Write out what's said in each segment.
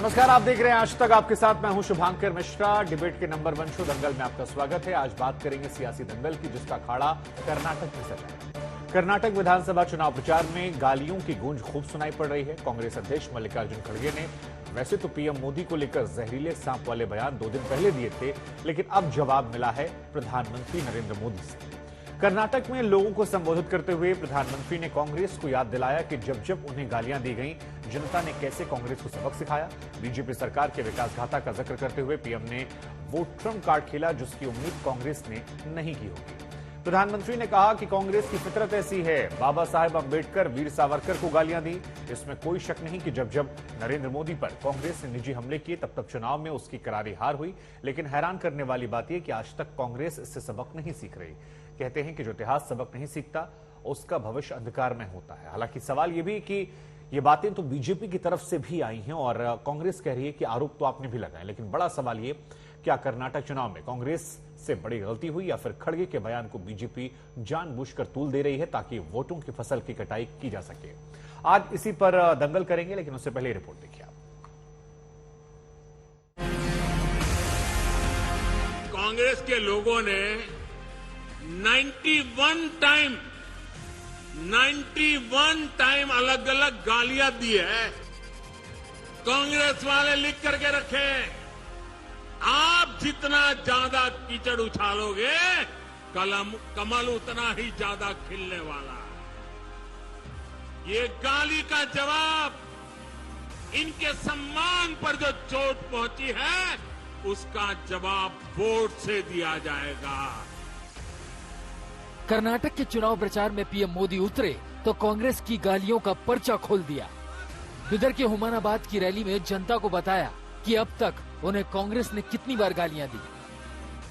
नमस्कार, आप देख रहे हैं आज तक। आपके साथ मैं हूं शुभांकर मिश्रा। डिबेट के नंबर 1 शो दंगल में आपका स्वागत है। आज बात करेंगे सियासी दंगल की, जिसका अखाड़ा कर्नाटक में सजा है। कर्नाटक विधानसभा चुनाव प्रचार में गालियों की गूंज खूब सुनाई पड़ रही है। कांग्रेस अध्यक्ष मल्लिकार्जुन खड़गे ने वैसे तो पीएम मोदी को लेकर जहरीले सांप वाले बयान 2 दिन पहले दिए थे, लेकिन अब जवाब मिला है प्रधानमंत्री नरेंद्र मोदी से। कर्नाटक में लोगों को संबोधित करते हुए प्रधानमंत्री ने कांग्रेस को याद दिलाया कि जब जब उन्हें गालियां दी गईं, जनता ने कैसे कांग्रेस को सबक सिखाया। बीजेपी सरकार के विकासगाथा का जिक्र करते हुए पीएम ने वो ट्रम्प कार्ड खेला जिसकी उम्मीद कांग्रेस ने नहीं की होगी। प्रधानमंत्री ने कहा कि कांग्रेस की फितरत ऐसी है। बाबा साहेब अंबेडकर, वीर सावरकर को गालियां दी, इसमें कोई शक नहीं कि जब जब नरेंद्र मोदी पर कांग्रेस ने निजी हमले किए तब तब चुनाव में उसकी करारी हार हुई। लेकिन हैरान करने वाली बात यह कि आज तक कांग्रेस इससे सबक नहीं सीख रही। कहते हैं कि जो इतिहास सबक नहीं सीखता उसका भविष्य अंधकार में होता है। हालांकि सवाल यह भी कि ये बातें तो बीजेपी की तरफ से भी आई हैं और कांग्रेस कह रही है कि आरोप तो आपने भी लगाए, लेकिन बड़ा सवाल ये, क्या कर्नाटक चुनाव में कांग्रेस से बड़ी गलती हुई या फिर खड़गे के बयान को बीजेपी जानबूझकर तूल दे रही है ताकि वोटों की फसल की कटाई की जा सके। आज इसी पर दंगल करेंगे, लेकिन उससे पहले रिपोर्ट देखिए आप। कांग्रेस के लोगों ने 91 टाइम अलग अलग गालियां दी है। कांग्रेस वाले लिख करके रखे, आप जितना ज्यादा कीचड़ उछालोगे कमल उतना ही ज्यादा खिलने वाला। ये गाली का जवाब, इनके सम्मान पर जो चोट पहुंची है उसका जवाब वोट से दिया जाएगा। कर्नाटक के चुनाव प्रचार में पीएम मोदी उतरे तो कांग्रेस की गालियों का पर्चा खोल दिया। बिदर के हुमानाबाद की रैली में जनता को बताया कि अब तक उन्हें कांग्रेस ने कितनी बार गालियां दी।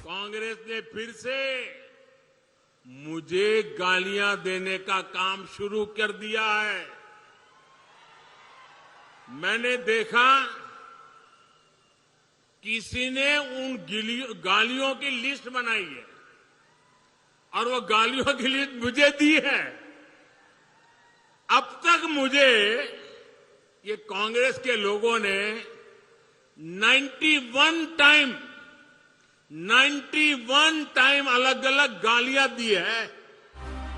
कांग्रेस ने फिर से मुझे गालियां देने का काम शुरू कर दिया है। मैंने देखा किसी ने उन गालियों की लिस्ट बनाई है और वो गालियों की लिस्ट मुझे दी है। अब तक मुझे ये कांग्रेस के लोगों ने 91 टाइम अलग अलग गालियां दी है।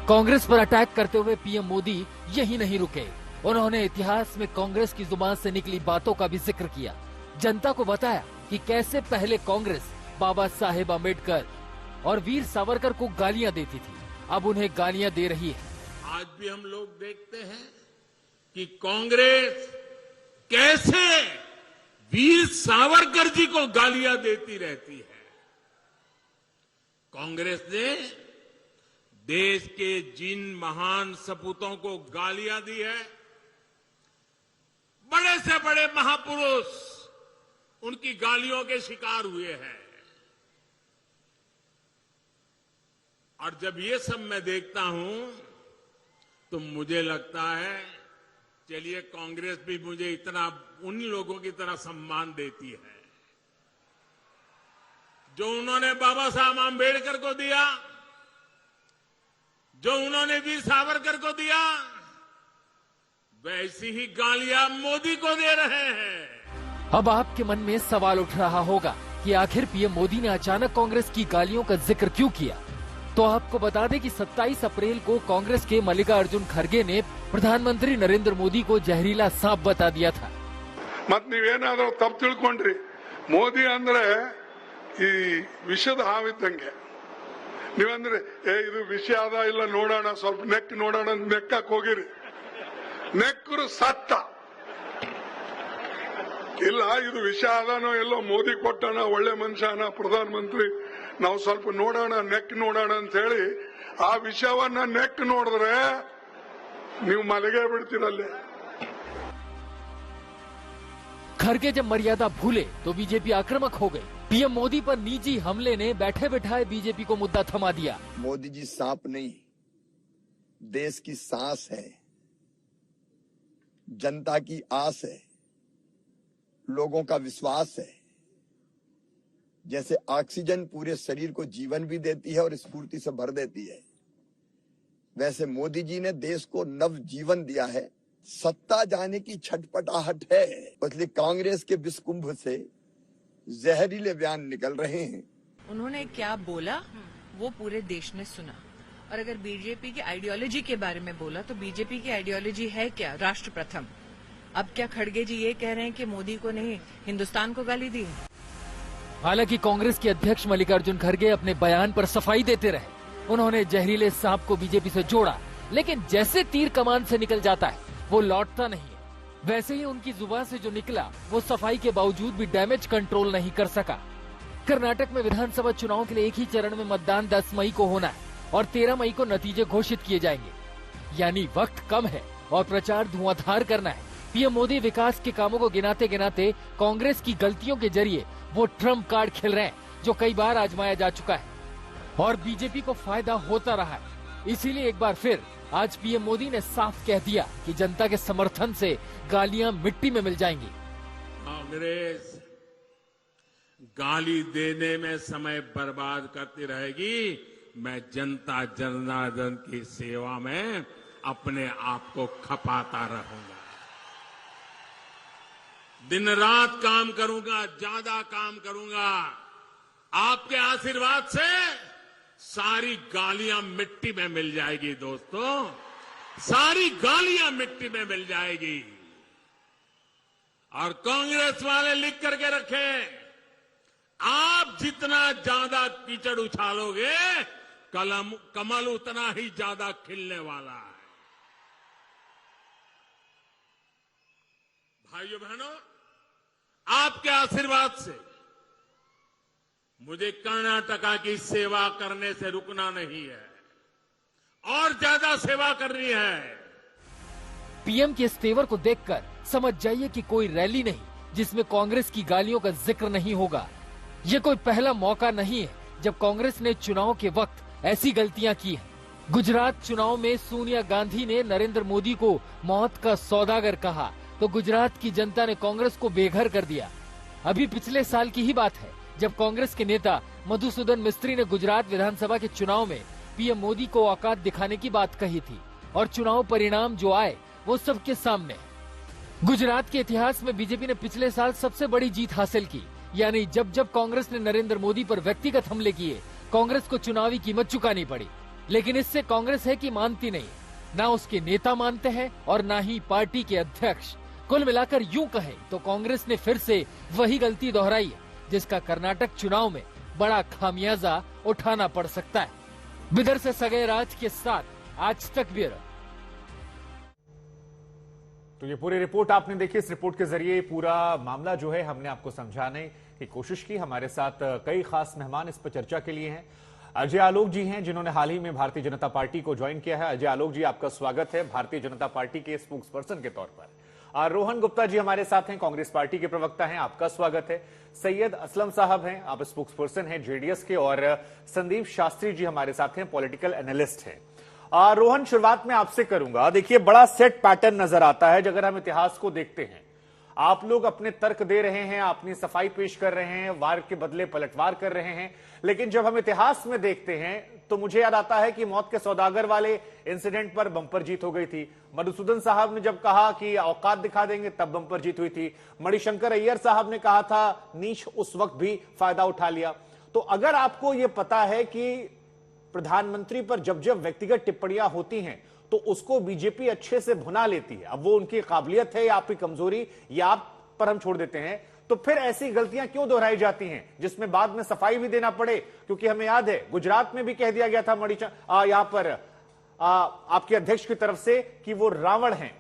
कांग्रेस पर अटैक करते हुए पीएम मोदी यही नहीं रुके। उन्होंने इतिहास में कांग्रेस की जुबान से निकली बातों का भी जिक्र किया। जनता को बताया कि कैसे पहले कांग्रेस बाबा साहेब अंबेडकर और वीर सावरकर को गालियां देती थी, अब उन्हें गालियां दे रही है। आज भी हम लोग देखते हैं कि कांग्रेस कैसे वीर सावरकर जी को गालियां देती रहती है। कांग्रेस ने देश के जिन महान सपूतों को गालियां दी है, बड़े से बड़े महापुरुष उनकी गालियों के शिकार हुए हैं। और जब ये सब मैं देखता हूं तो मुझे लगता है चलिए कांग्रेस भी मुझे इतना उन लोगों की तरह सम्मान देती है जो उन्होंने बाबा साहब आंबेडकर को दिया, जो उन्होंने वीर सावरकर को दिया, वैसी ही गालियां मोदी को दे रहे हैं। अब आपके मन में सवाल उठ रहा होगा कि आखिर पीएम मोदी ने अचानक कांग्रेस की गालियों का जिक्र क्यों किया। तो आपको बता दें कि 27 अप्रैल को कांग्रेस के मल्लिकार्जुन खड़गे ने प्रधानमंत्री नरेंद्र मोदी को जहरीला सांप बता दिया था। मत नीवेनाद्रू तप्पु तिಳ್ಕೊಂಡ್ರಿ ಮೋದಿ ಅಂದ್ರೆ ಈ ವಿಷದ ಹಾವಿದ್ದಂಗೆ। ನೀವಂದ್ರೆ ಇದು ವಿಷ ಅದ ಇಲ್ಲ ನೋಡೋಣ, ಸ್ವಲ್ಪ ನೆಕ್ ನೋಡೋಣ ಅಂತ ನೆಕ್ಕಕ್ಕೆ ಹೋಗಿರಿ, ನೆಕ್ಕರು ಸತ್ತ ಇಲ್ಲ ಇದು ವಿಷ ಅದಾನೋ ಎಲ್ಲೋ ಮೋದಿ ಕೊಟ್ಟಣ ಒಳ್ಳೆ ಮನುಷ್ಯನ ಪ್ರಧಾನಮಂತ್ರಿ, ನಾವು ಸ್ವಲ್ಪ ನೋಡೋಣ ನೆಕ್ ನೋಡೋಣ ಅಂತ ಹೇಳಿ ಆ ವಿಷಯವನ್ನ ನೆಕ್ ನೋಡಿದ್ರೆ ನೀವು ಮಲಗೇ ಬಿಡ್ತೀರಲ್ಲೇ। खड़गे जब मर्यादा भूले तो बीजेपी आक्रामक हो गई। पीएम मोदी पर निजी हमले ने बैठे बैठाए बीजेपी को मुद्दा थमा दिया। मोदी जी सांप नहीं, देश की सांस है, जनता की आस है, लोगों का विश्वास है। जैसे ऑक्सीजन पूरे शरीर को जीवन भी देती है और स्फूर्ति से भर देती है, वैसे मोदी जी ने देश को नव जीवन दिया है, सत्ता जाने की छटपटाहट है, इसलिए कांग्रेस के विषकुंभ से जहरीले बयान निकल रहे हैं। उन्होंने क्या बोला वो पूरे देश ने सुना। और अगर बीजेपी की आइडियोलॉजी के बारे में बोला तो बीजेपी की आइडियोलॉजी है क्या? राष्ट्र प्रथम। अब क्या खड़गे जी ये कह रहे हैं कि मोदी को नहीं हिंदुस्तान को गाली दी? हालांकि कांग्रेस के अध्यक्ष मल्लिकार्जुन खड़गे अपने बयान पर सफाई देते रहे। उन्होंने जहरीले सांप को बीजेपी से जोड़ा, लेकिन जैसे तीर कमान से निकल जाता है वो लौटता नहीं है। वैसे ही उनकी जुबान से जो निकला वो सफाई के बावजूद भी डैमेज कंट्रोल नहीं कर सका। कर्नाटक में विधानसभा चुनाव के लिए एक ही चरण में मतदान 10 मई को होना है और 13 मई को नतीजे घोषित किए जाएंगे। यानी वक्त कम है और प्रचार धुआंधार करना है। पीएम मोदी विकास के कामों को गिनाते गिनाते कांग्रेस की गलतियों के जरिए वो ट्रम्प कार्ड खेल रहे हैं जो कई बार आजमाया जा चुका है और बीजेपी को फायदा होता रहा है। इसीलिए एक बार फिर आज पीएम मोदी ने साफ कह दिया कि जनता के समर्थन से गालियां मिट्टी में मिल जाएंगी। कांग्रेस गाली देने में समय बर्बाद करती रहेगी। मैं जनता जनार्दन की सेवा में अपने आप को खपाता रहूंगा। दिन रात काम करूंगा, ज्यादा काम करूंगा। आपके आशीर्वाद से सारी गालियां मिट्टी में मिल जाएगी दोस्तों, सारी गालियां मिट्टी में मिल जाएगी। और कांग्रेस वाले लिख करके रखें, आप जितना ज्यादा कीचड़ उछालोगे कमल उतना ही ज्यादा खिलने वाला है। भाइयों बहनों, आपके आशीर्वाद से मुझे कर्नाटका की सेवा करने से रुकना नहीं है और ज्यादा सेवा करनी है। पीएम के इस तेवर को देखकर समझ जाइए कि कोई रैली नहीं जिसमें कांग्रेस की गालियों का जिक्र नहीं होगा। ये कोई पहला मौका नहीं है जब कांग्रेस ने चुनाव के वक्त ऐसी गलतियां की हैं। गुजरात चुनाव में सोनिया गांधी ने नरेंद्र मोदी को मौत का सौदागर कहा तो गुजरात की जनता ने कांग्रेस को बेघर कर दिया। अभी पिछले साल की ही बात है जब कांग्रेस के नेता मधुसूदन मिस्त्री ने गुजरात विधानसभा के चुनाव में पीएम मोदी को औकात दिखाने की बात कही थी और चुनाव परिणाम जो आए वो सबके सामने है। गुजरात के इतिहास में बीजेपी ने पिछले साल सबसे बड़ी जीत हासिल की। यानी जब जब कांग्रेस ने नरेंद्र मोदी पर व्यक्तिगत हमले किए, कांग्रेस को चुनावी कीमत चुकानी पड़ी। लेकिन इससे कांग्रेस है कि मानती नहीं, ना उसके नेता मानते हैं और ना ही पार्टी के अध्यक्ष। कुल मिलाकर यूं कहें तो कांग्रेस ने फिर से वही गलती दोहराई है जिसका कर्नाटक चुनाव में बड़ा खामियाजा उठाना पड़ सकता है। बिदर से सगै राज के साथ आज तक ब्यूरो। तो ये पूरी रिपोर्ट आपने देखी। इस रिपोर्ट के जरिए पूरा मामला जो है हमने आपको समझाने की कोशिश की। हमारे साथ कई खास मेहमान इस पर चर्चा के लिए हैं। अजय आलोक जी हैं जिन्होंने हाल ही में भारतीय जनता पार्टी को ज्वाइन किया है। अजय आलोक जी, आपका स्वागत है भारतीय जनता पार्टी के स्पोक्स पर्सन के तौर पर। रोहन गुप्ता जी हमारे साथ हैं, कांग्रेस पार्टी के प्रवक्ता हैं, आपका स्वागत है। सैयद असलम साहब हैं, आप स्पोक्स पर्सन हैं जेडीएस के। और संदीप शास्त्री जी हमारे साथ हैं, पॉलिटिकल एनालिस्ट हैं। रोहन, शुरुआत में आपसे करूंगा। देखिए, बड़ा सेट पैटर्न नजर आता है अगर हम इतिहास को देखते हैं। आप लोग अपने तर्क दे रहे हैं, अपनी सफाई पेश कर रहे हैं, वार के बदले पलटवार कर रहे हैं, लेकिन जब हम इतिहास में देखते हैं तो मुझे याद आता है कि मौत के सौदागर वाले इंसिडेंट पर बंपर जीत हो गई थी। मधुसूदन साहब ने जब कहा कि औकात दिखा देंगे तब बंपर जीत हुई थी। मणिशंकर अय्यर साहब ने कहा था नीच, उस वक्त भी फायदा उठा लिया। तो अगर आपको यह पता है कि प्रधानमंत्री पर जब जब व्यक्तिगत टिप्पणियां होती हैं तो उसको बीजेपी अच्छे से भुना लेती है, अब वो उनकी काबिलियत है या आपकी कमजोरी या आप पर हम छोड़ देते हैं, तो फिर ऐसी गलतियां क्यों दोहराई जाती हैं जिसमें बाद में सफाई भी देना पड़े? क्योंकि हमें याद है गुजरात में भी कह दिया गया था यहां पर आपके अध्यक्ष की तरफ से कि वो रावण हैं।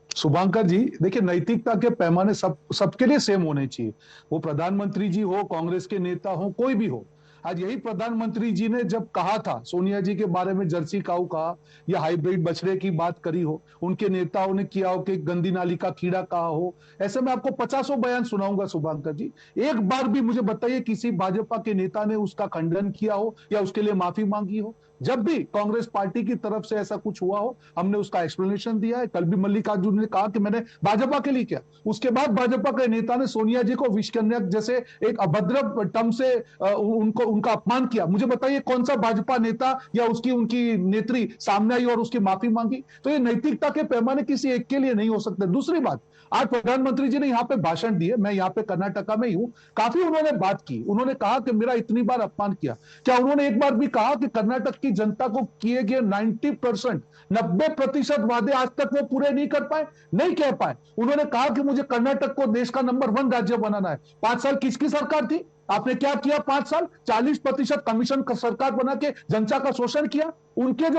शुभांकर जी, देखिए, नैतिकता के पैमाने सबके लिए सेम होने चाहिए। वो प्रधानमंत्री जी हो, कांग्रेस के नेता हो, कोई भी हो। आज यही प्रधानमंत्री जी ने जब कहा था सोनिया जी के बारे में जर्सी काऊ कहा या हाइब्रिड बछड़े की बात करी हो, उनके नेताओं ने किया हो कि गंदी नाली का कीड़ा कहा हो, ऐसे में आपको 50 बयान सुनाऊंगा शुभांकर जी। एक बार भी मुझे बताइए किसी भाजपा के नेता ने उसका खंडन किया हो या उसके लिए माफी मांगी हो? जब भी कांग्रेस पार्टी की तरफ से ऐसा कुछ हुआ हो, हमने उसका एक्सप्लेनेशन दिया है। कल भी मल्लिकार्जुन ने कहा कि मैंने भाजपा के लिए किया। उसके बाद भाजपा के नेता ने सोनिया जी को विषकन्या जैसे एक अभद्र टर्म से उनको उनका अपमान किया। मुझे बताइए कौन सा भाजपा नेता या उनकी नेत्री सामने आई और उसकी माफी मांगी? तो ये नैतिकता के पैमाने किसी एक के लिए नहीं हो सकते। दूसरी बात, आज प्रधानमंत्री जी ने यहाँ पे भाषण दिए, मैं यहाँ पे कर्नाटका में ही हूं, काफी उन्होंने बात की। उन्होंने कहा कि मेरा इतनी बार अपमान किया। क्या उन्होंने एक बार भी कहा कि कर्नाटक की जनता को किए गए 90% 90% वादे आज तक वो पूरे नहीं कर पाए, नहीं कह पाए? उन्होंने कहा कि मुझे कर्नाटक को देश का नंबर 1 राज्य बनाना है। 5 साल किसकी सरकार थी? आपने क्या किया 5 साल? 40% कमीशन का सरकार बना के जनता का शोषण किया। उनके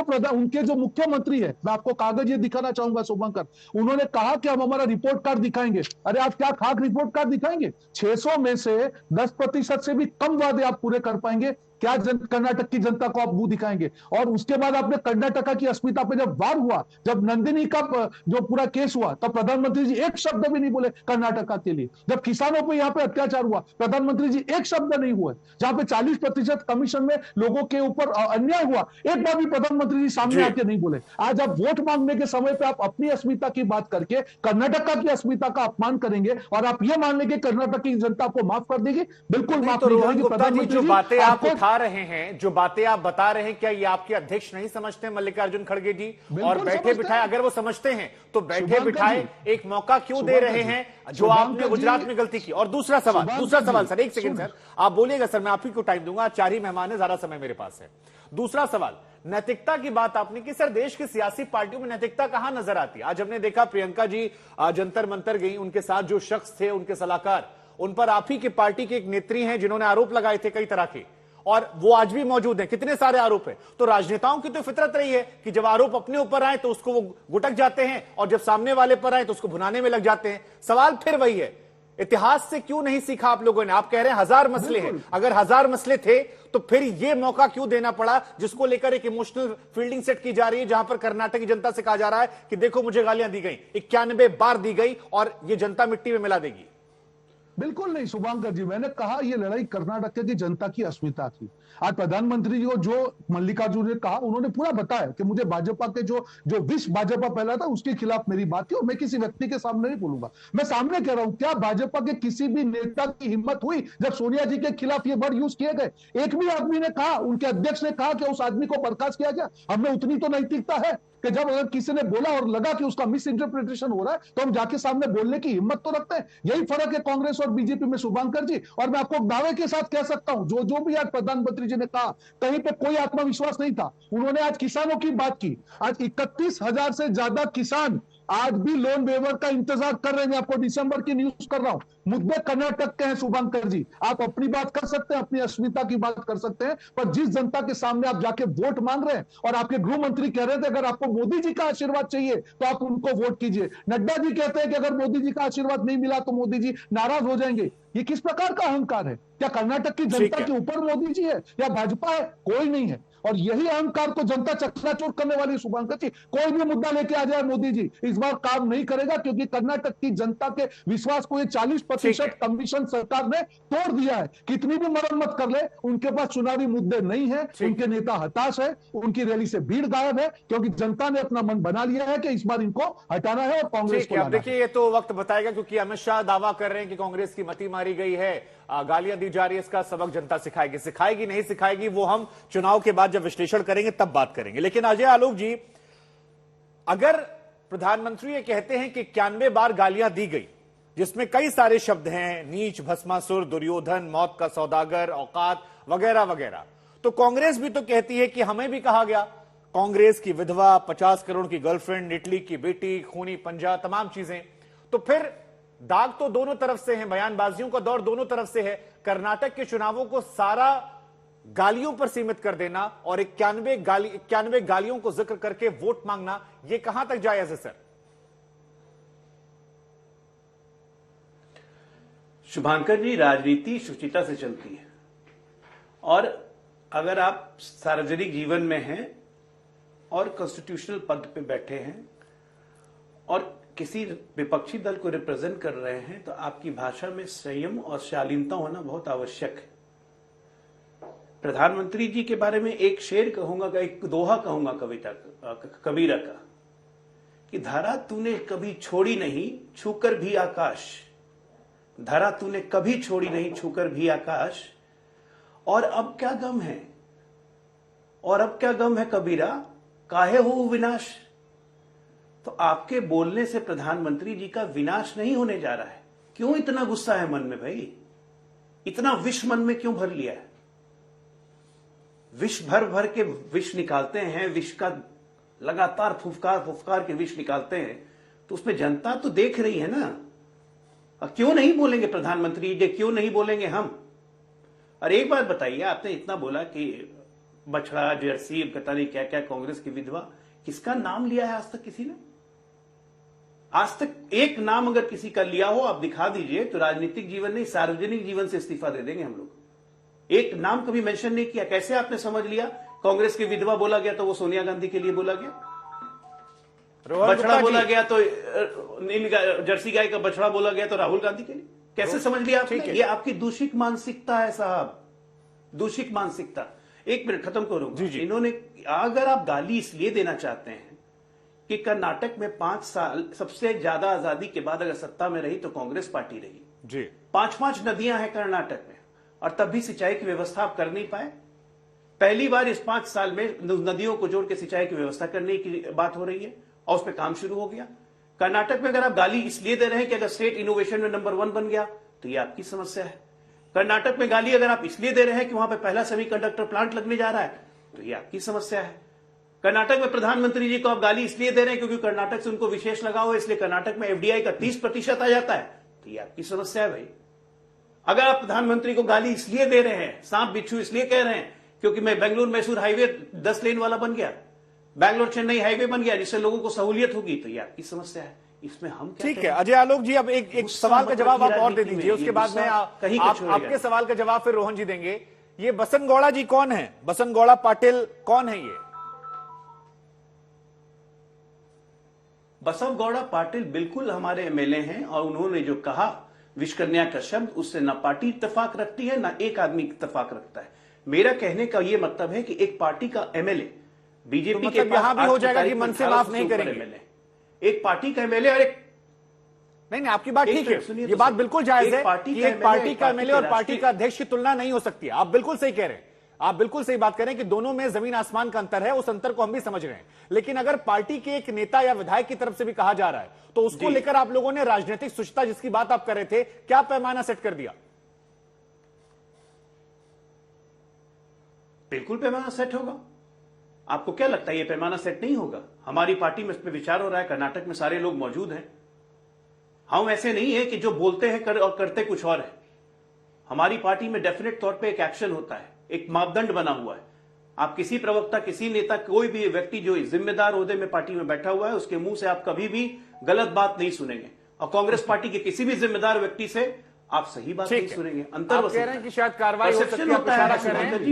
जो मुख्यमंत्री है, मैं आपको कागज ये दिखाना चाहूंगा शुभंकर, उन्होंने कहा कि हम हमारा रिपोर्ट कार्ड दिखाएंगे। अरे आप क्या खाक रिपोर्ट कार्ड दिखाएंगे? 600 में से 10% से भी कम वादे आप पूरे कर पाएंगे? क्या कर्नाटक की जनता को आप मुंह दिखाएंगे? और उसके बाद आपने कर्नाटका की अस्मिता पे जब वार हुआ, जब नंदिनी का जो पूरा केस हुआ, तब प्रधानमंत्री जी एक शब्द भी नहीं बोले कर्नाटका के लिए। जब किसानों पे यहाँ पे अत्याचार हुआ, प्रधानमंत्री जी एक शब्द नहीं हुए। जहां पे 40% कमीशन में लोगों के ऊपर अन्याय हुआ, एक बार भी प्रधानमंत्री जी सामने आके नहीं बोले। आज आप वोट मांगने के समय पे आप अपनी अस्मिता की बात करके कर्नाटका की अस्मिता का अपमान करेंगे और आप ये मान लेंगे कर्नाटक की जनता को माफ कर देगी? बिल्कुल माफ नहीं करेगी। प्रधानमंत्री जो बातें आप उठा रहे हैं, जो बातें आप बता रहे हैं, क्या ये आपके अध्यक्ष नहीं समझते मल्लिकार्जुन खड़गे जी? और बैठे बिठाए, अगर वो समझते हैं तो बैठे बिठाए एक मौका क्यों दे रहे हैं जो आपने गुजरात में गलती की? और दूसरा सवाल सर, एक सेकंड सर, आप बोलिएगा सर, मैं आप ही को टाइम दूंगा, 4 ही मेहमान है, ज्यादा समय मेरे पास है। दूसरा सवाल, नैतिकता की बात आपने की। सर, देश की सियासी पार्टियों में नैतिकता कहां नजर आती है? आज हमने देखा प्रियंका जी जंतर मंतर गई, उनके साथ जो शख्स थे, उनके सलाहकार, उन पर आप ही की पार्टी के एक नेत्री हैं जिन्होंने आरोप लगाए थे कई तरह के, और वो आज भी मौजूद हैं। कितने सारे आरोप हैं। तो राजनेताओं की तो फितरत रही है कि जब आरोप अपने ऊपर आए तो उसको वो गुटक जाते हैं, और जब सामने वाले पर आए तो उसको भुनाने में लग जाते हैं। सवाल फिर वही है, इतिहास से क्यों नहीं सीखा आप लोगों ने? आप कह रहे हैं 1000 मसले हैं, अगर 1000 मसले थे तो फिर यह मौका क्यों देना पड़ा, जिसको लेकर एक इमोशनल फील्डिंग सेट की जा रही है, जहां पर कर्नाटक की जनता से कहा जा रहा है कि देखो मुझे गालियां दी गई, 91 बार दी गई और ये जनता मिट्टी में मिला देगी। बिल्कुल नहीं शुभंकर जी, मैंने कहा ये लड़ाई कर्नाटक की जनता की अस्मिता थी। आज प्रधानमंत्री जी को जो मल्लिकार्जुन ने कहा, उन्होंने पूरा बताया कि मुझे भाजपा के जो विष भाजपा फैला था उसके खिलाफ मेरी बात थी, और मैं किसी व्यक्ति के सामने नहीं बोलूंगा। मैं सामने कह रहा हूं, क्या भाजपा के किसी भी नेता की हिम्मत हुई जब सोनिया जी के खिलाफ ये वर्ड यूज किए गए? एक भी आदमी ने कहा, उनके अध्यक्ष ने कहा कि उस आदमी को बर्खास्त किया गया? हमें उतनी तो नैतिकता है कि जब अगर किसी ने बोला और लगा कि उसका मिस इंटरप्रिटेशन हो रहा है तो हम जाके सामने बोलने की हिम्मत तो रखते हैं। यही फर्क है कांग्रेस और बीजेपी में शुभंकर जी। और मैं आपको दावे के साथ कह सकता हूं, जो भी आज प्रधानमंत्री जी ने कहा, कहीं पे कोई आत्मविश्वास नहीं था। उन्होंने आज किसानों की बात की। आज 31,000 से ज्यादा किसान आज भी लोन वेवर का इंतजार कर रहे हैं। आपको दिसंबर की न्यूज कर रहा हूं। मुद्दे कर्नाटक के हैं शुभंकर जी। आप अपनी बात कर सकते हैं, अपनी अस्मिता की बात कर सकते हैं, पर जिस जनता के सामने आप जाके वोट मांग रहे हैं, और आपके गृह मंत्री कह रहे थे अगर आपको मोदी जी का आशीर्वाद चाहिए तो आप उनको वोट कीजिए। नड्डा जी कहते हैं कि अगर मोदी जी का आशीर्वाद नहीं मिला तो मोदी जी नाराज हो जाएंगे। ये किस प्रकार का अहंकार है? क्या कर्नाटक की जनता के ऊपर मोदी जी है या भाजपा है? कोई नहीं है। और यही अहंकार को जनता चकनाचूर करने वाली शुभंकर जी। कोई भी मुद्दा लेके आ जाए मोदी जी, इस बार काम नहीं करेगा, क्योंकि कर्नाटक की जनता के विश्वास को ये 40% कमीशन सरकार ने तोड़ दिया है। कितनी भी मरम्मत कर ले, उनके पास चुनावी मुद्दे नहीं है, उनके नेता हताश है, उनकी रैली से भीड़ गायब है, क्योंकि जनता ने अपना मन बना लिया है कि इस बार इनको हटाना है और कांग्रेस को लाना है। देखिए, ये तो वक्त बताएगा, क्योंकि अमित शाह दावा कर रहे हैं कि कांग्रेस की मती मारी गई है, गालियां दी जा रही है, इसका सबक जनता सिखाएगी नहीं सिखाएगी, वो हम चुनाव के बाद जब विश्लेषण करेंगे तब बात करेंगे। लेकिन अजय आलोक जी, अगर प्रधानमंत्री ये कहते हैं कि 91 बार गालियां दी गई, जिसमें कई सारे शब्द हैं, नीच, भस्मासुर, दुर्योधन, मौत का सौदागर, औकात वगैरह वगैरह, तो कांग्रेस भी तो कहती है कि हमें भी कहा गया। कांग्रेस की विधवा, 50 करोड़ की गर्लफ्रेंड, इटली की बेटी, खूनी पंजा, तमाम चीजें। तो फिर दाग तो दोनों तरफ से है, बयानबाजियों का दौर दोनों तरफ से है। कर्नाटक के चुनावों को सारा गालियों पर सीमित कर देना और 91 गालियों को जिक्र करके वोट मांगना, यह कहां तक जायज है सर? शुभांकर जी, राजनीति शुचिता से चलती है, और अगर आप सार्वजनिक जीवन में हैं और कॉन्स्टिट्यूशनल पद पे बैठे हैं और किसी विपक्षी दल को रिप्रेजेंट कर रहे हैं, तो आपकी भाषा में संयम और शालीनता होना बहुत आवश्यक है। प्रधानमंत्री जी के बारे में एक शेर कहूंगा, एक दोहा कहूंगा कविता कबीरा का, कि धरा तूने कभी छोड़ी नहीं छूकर भी आकाश, धरा तूने कभी छोड़ी नहीं छूकर भी आकाश, और अब क्या गम है, और अब क्या गम है कबीरा, काहे हो विनाश। तो आपके बोलने से प्रधानमंत्री जी का विनाश नहीं होने जा रहा है। क्यों इतना गुस्सा है मन में भाई, इतना विष मन में क्यों भर लिया है? विष भर भर के विष निकालते हैं, विष का लगातार फुफकार फुफकार के विष निकालते हैं, तो उसमें जनता तो देख रही है ना। और क्यों नहीं बोलेंगे प्रधानमंत्री जी, क्यों नहीं बोलेंगे हम? और एक बात बताइए, आपने इतना बोला कि बछड़ा, जर्सी, पता नहीं क्या क्या, कांग्रेस की विधवा, किसका नाम लिया है आज तक किसी ने? आज तक एक नाम अगर किसी का लिया हो आप दिखा दीजिए, तो राजनीतिक जीवन नहीं सार्वजनिक जीवन से इस्तीफा दे देंगे हम लोग। एक नाम कभी मेंशन नहीं किया। कैसे आपने समझ लिया कांग्रेस की विधवा बोला गया तो वो सोनिया गांधी के लिए बोला गया, बछड़ा बोला गया तो जर्सी गाय का बछड़ा बोला गया तो राहुल गांधी के लिए? कैसे समझ लिया आपने? ये आपकी दूषित मानसिकता है साहब, दूषित मानसिकता। एक मिनट खत्म करो। इन्होंने, अगर आप गाली इसलिए देना चाहते हैं कि कर्नाटक में 5 साल सबसे ज्यादा आजादी के बाद अगर सत्ता में रही तो कांग्रेस पार्टी रही जी। 5-5 नदियां हैं कर्नाटक में, और तब भी सिंचाई की व्यवस्था आप कर नहीं पाए। पहली बार इस 5 साल में नदियों को जोड़ के सिंचाई की व्यवस्था करने की बात हो रही है, और उस पर काम शुरू हो गया। कर्नाटक में अगर आप गाली इसलिए दे रहे हैं कि अगर स्टेट इनोवेशन में नंबर 1 बन गया तो ये आपकी समस्या है। कर्नाटक में गाली अगर आप इसलिए दे रहे हैं कि वहां पे पहला सेमीकंडक्टर प्लांट लगने जा रहा है तो ये आपकी समस्या है। कर्नाटक में प्रधानमंत्री जी को आप गाली इसलिए दे रहे हैं क्योंकि कर्नाटक से उनको विशेष लगाव है, इसलिए कर्नाटक में एफडीआई का 30% आ जाता है, तो ये आपकी समस्या है भाई। अगर आप प्रधानमंत्री को गाली इसलिए दे रहे हैं, सांप बिच्छू इसलिए कह रहे हैं क्योंकि मैं बेंगलुरु मैसूर हाईवे 10 लेन वाला बन गया, बैंगलोर चेन्नई हाईवे बन गया, जिससे लोगों को सहूलियत होगी, तो ये आपकी समस्या है। इसमें हम क्या? ठीक है अजय आलोक जी, अब एक सवाल का जवाब आप और दे दीजिए, उसके बाद में आपके सवाल का जवाब फिर रोहन जी देंगे। ये बसंत गौड़ा जी कौन है? बसंत गौड़ा पाटिल कौन है ये? बसव गौड़ा पाटिल बिल्कुल हमारे एमएलए हैं, और उन्होंने जो कहा विश्वकन्या का शब्द, उससे ना पार्टी इत्तेफाक रखती है ना एक आदमी इत्तेफाक रखता है। मेरा कहने का यह मतलब है कि एक पार्टी का एमएलए बीजेपी तो के मतलब यहां भी हो जाएगा कि मन से माफ नहीं करेंगे। एक पार्टी का एमएलए और एक नहीं, आपकी बात ठीक है, ये बात बिल्कुल जायज है कि एक पार्टी का एमएलए और पार्टी का अध्यक्ष की तुलना नहीं हो सकती। आप बिल्कुल सही कह रहे हैं, आप बिल्कुल सही बात करें कि दोनों में जमीन आसमान का अंतर है, उस अंतर को हम भी समझ रहे हैं। लेकिन अगर पार्टी के एक नेता या विधायक की तरफ से भी कहा जा रहा है तो उसको लेकर आप लोगों ने राजनीतिक शुचिता जिसकी बात आप कर रहे थे, क्या पैमाना सेट कर दिया? बिल्कुल पैमाना सेट होगा। आपको क्या लगता है ये पैमाना सेट नहीं होगा? हमारी पार्टी में इस पर विचार हो रहा है, कर्नाटक में सारे लोग मौजूद हैं। हम ऐसे नहीं है कि जो बोलते हैं और करते कुछ और है। हमारी पार्टी में डेफिनेट तौर पे एक एक्शन होता है, एक मापदंड बना हुआ है। आप किसी प्रवक्ता, किसी नेता, कोई भी व्यक्ति जो जिम्मेदार ओहदे में पार्टी में बैठा हुआ है, उसके मुंह से आप कभी भी गलत बात नहीं सुनेंगे, और कांग्रेस पार्टी के किसी भी जिम्मेदार व्यक्ति से आप सही बात नहीं सुनेंगे। अंतर आप कह रहे हैं कि शायद कार्रवाई हो सकती है,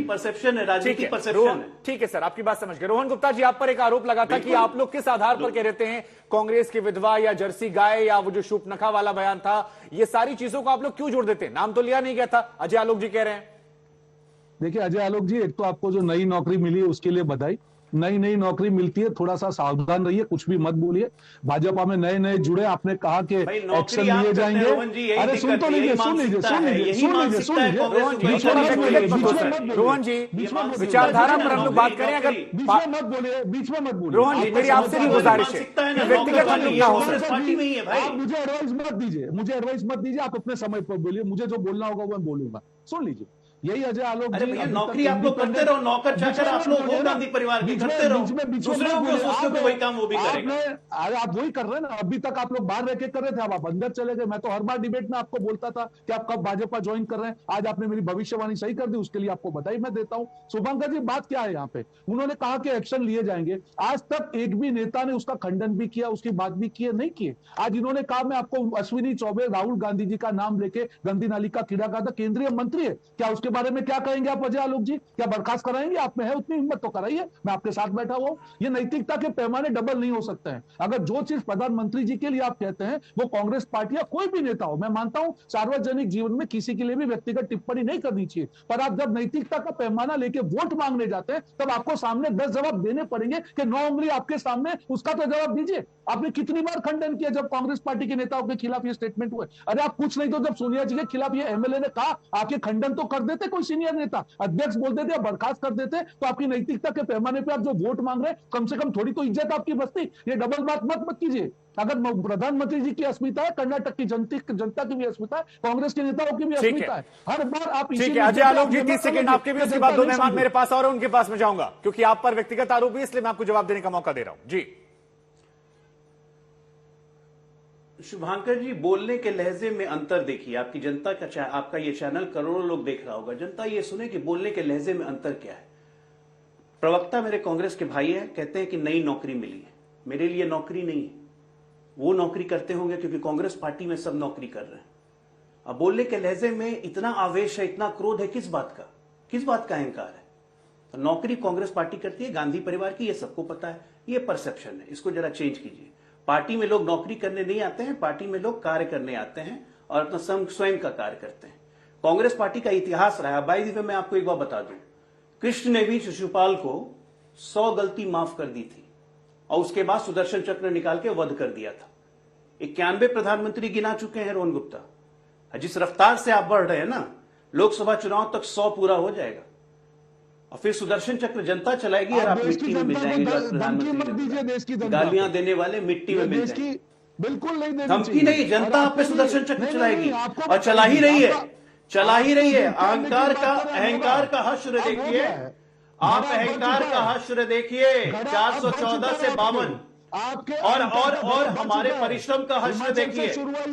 परसेप्शन है, राजनीतिक परसेप्शन है। ठीक है सर, आपकी बात समझ गए। रोहन गुप्ता जी, आप पर एक आरोप लगा था कि आप लोग किस आधार पर कह रहे हैं कांग्रेस की विधवा या जर्सी गाय या वो जो शूपनखा वाला बयान था, ये सारी चीजों को आप लोग क्यों जोड़ देते हैं? नाम तो लिया नहीं गया था, अजय आलोक जी कह रहे हैं। देखिए अजय आलोक जी, एक तो आपको जो नई नौकरी मिली है उसके लिए बधाई। नई नौकरी मिलती है, थोड़ा सा सावधान रहिए, कुछ भी मत बोलिए। भाजपा में नए जुड़े, आपने कहा कि एक्शन लिए जाएंगे। अरे सुन तो लीजिए, सुन लीजिए रोहन जी, विचारधारा पर हम लोग बात करें, अगर बीच में मत बोलिए, बीच में मत बोलिए। रोहन जी, मेरी आपसे भी गुजारिश है, व्यक्तिगत हम लोग ना हो सके। आप मुझे एडवाइस मत दीजिए, मुझे एडवाइस मत दीजिए, आप अपने समय पर बोलिए, मुझे जो बोलना होगा वो मैं बोलूंगा। सुन लीजिए, यही अजय आलोक जी। नौकरी आप लोग करते रहो, नौकर चाकर आप लोग हो गांधी परिवार के, करते रहो, दूसरे को सोचते हो वही काम वो भी करेंगे। आप वही कर रहे हैं ना, अभी तक आप लोग बाहर रह के कर रहे थे, अब आप अंदर चले गए। मैं तो हर बार डिबेट में आपको बोलता था कि आप कब भाजपा ज्वाइन कर रहे हैं। आज आपने मेरी भविष्यवाणी सही कर दी, उसके लिए आपको बधाई मैं देता हूं। शुभंकर जी, बात क्या है यहाँ पे? उन्होंने कहा कि एक्शन लिए जाएंगे, आज तक एक भी नेता ने उसका खंडन भी किया, उसकी बात भी की नहीं किए। आज इन्होंने कहा, मैं आपको अश्विनी चौबे, राहुल गांधी जी का नाम लेके गंदी नाली का कीड़ा कहा था, केंद्रीय मंत्री है, क्या उसके उसके बारे में क्या कहेंगे आप अजय आलोक जी? क्या बर्खास्त कराएंगे? आप में है उतनी हिम्मत तो कराइए, मैं आपके साथ बैठा हुआ हूं। ये नैतिकता के पैमाने डबल नहीं हो सकते हैं। अगर जो चीज प्रधानमंत्री जी के लिए आप कहते हैं वो कांग्रेस पार्टी या कोई भी नेता हो, मैं मानता हूं सार्वजनिक जीवन में किसी के लिए भी व्यक्तिगत टिप्पणी नहीं करनी चाहिए, पर आप जब नैतिकता का पैमाना लेके वोट मांगने जाते हैं तब आपको सामने 10 जवाब देने पड़ेंगे कि 9 उंगली आपके सामने, उसका तो जवाब दीजिए। आपने कितनी बार खंडन किया जब कांग्रेस पार्टी के नेताओं के खिलाफ ये स्टेटमेंट हुए? अरे आप कुछ नहीं तो जब सोनिया जी के खिलाफ ये एमएलए ने कहा, आपके खंडन तो कर देते कोई सीनियर नेता, अध्यक्ष बोल देते या बर्खास्त कर देते, तो आपकी नैतिकता के पैमाने पर आप जो वोट मांग रहे हैं कम से कम थोड़ी तो इज्जत आपकी बचती। ये डबल बात मत कीजिए। अगर प्रधानमंत्री जी की अस्मिता है, कर्नाटक की जनता की भी अस्मिता है, कांग्रेस के नेताओं की भी अस्मिता है। हर बार आप ठीक है अजय आलोक जी, 30 सेकंड आपके भी, उसके बाद 2 मेहमान मेरे पास और उनके पास में जाऊंगा क्योंकि आप पर व्यक्तिगत आरोप है, इसलिए मैं आपको जवाब देने का मौका दे रहा हूं। जी शुभांकर जी, बोलने के लहजे में अंतर देखिए। आपकी जनता का, आपका ये चैनल करोड़ों लोग देख रहा होगा, जनता ये सुने कि बोलने के लहजे में अंतर क्या है। प्रवक्ता मेरे कांग्रेस के भाई हैं, कहते हैं कि नई नौकरी मिली है। मेरे लिए नौकरी नहीं है, वो नौकरी करते होंगे क्योंकि कांग्रेस पार्टी में सब नौकरी कर रहे हैं। अब बोलने के लहजे में इतना आवेश है, इतना क्रोध है, किस बात का अहंकार है? तो नौकरी कांग्रेस पार्टी करती है, गांधी परिवार की, ये सबको पता है। ये परसेप्शन है, इसको जरा चेंज कीजिए। पार्टी में लोग नौकरी करने नहीं आते हैं, पार्टी में लोग कार्य करने आते हैं और अपना स्वयं का कार्य करते हैं। कांग्रेस पार्टी का इतिहास रहा। बाई द वे मैं आपको एक बार बता दूं, कृष्ण ने भी शिशुपाल को 100 गलती माफ कर दी थी और उसके बाद सुदर्शन चक्र निकाल के वध कर दिया था। 91 प्रधानमंत्री गिना चुके हैं रोहन गुप्ता। जिस रफ्तार से आप बढ़ रहे हैं ना, लोकसभा चुनाव तक 100 पूरा हो जाएगा और फिर सुदर्शन चक्र जनता चलाएगी और आप मिट्टी में मिल जाएंगे। गालियां देने वाले मिट्टी में मिल जाएंगे। बिल्कुल नहीं, धमकी नहीं, जनता आप पे सुदर्शन चक्र चलाएगी और चला ही रही है। अहंकार का हश्र देखिए, आप अहंकार का हश्र देखिए। 414 से 52 और हमारे परिश्रम का हश्र देखिए,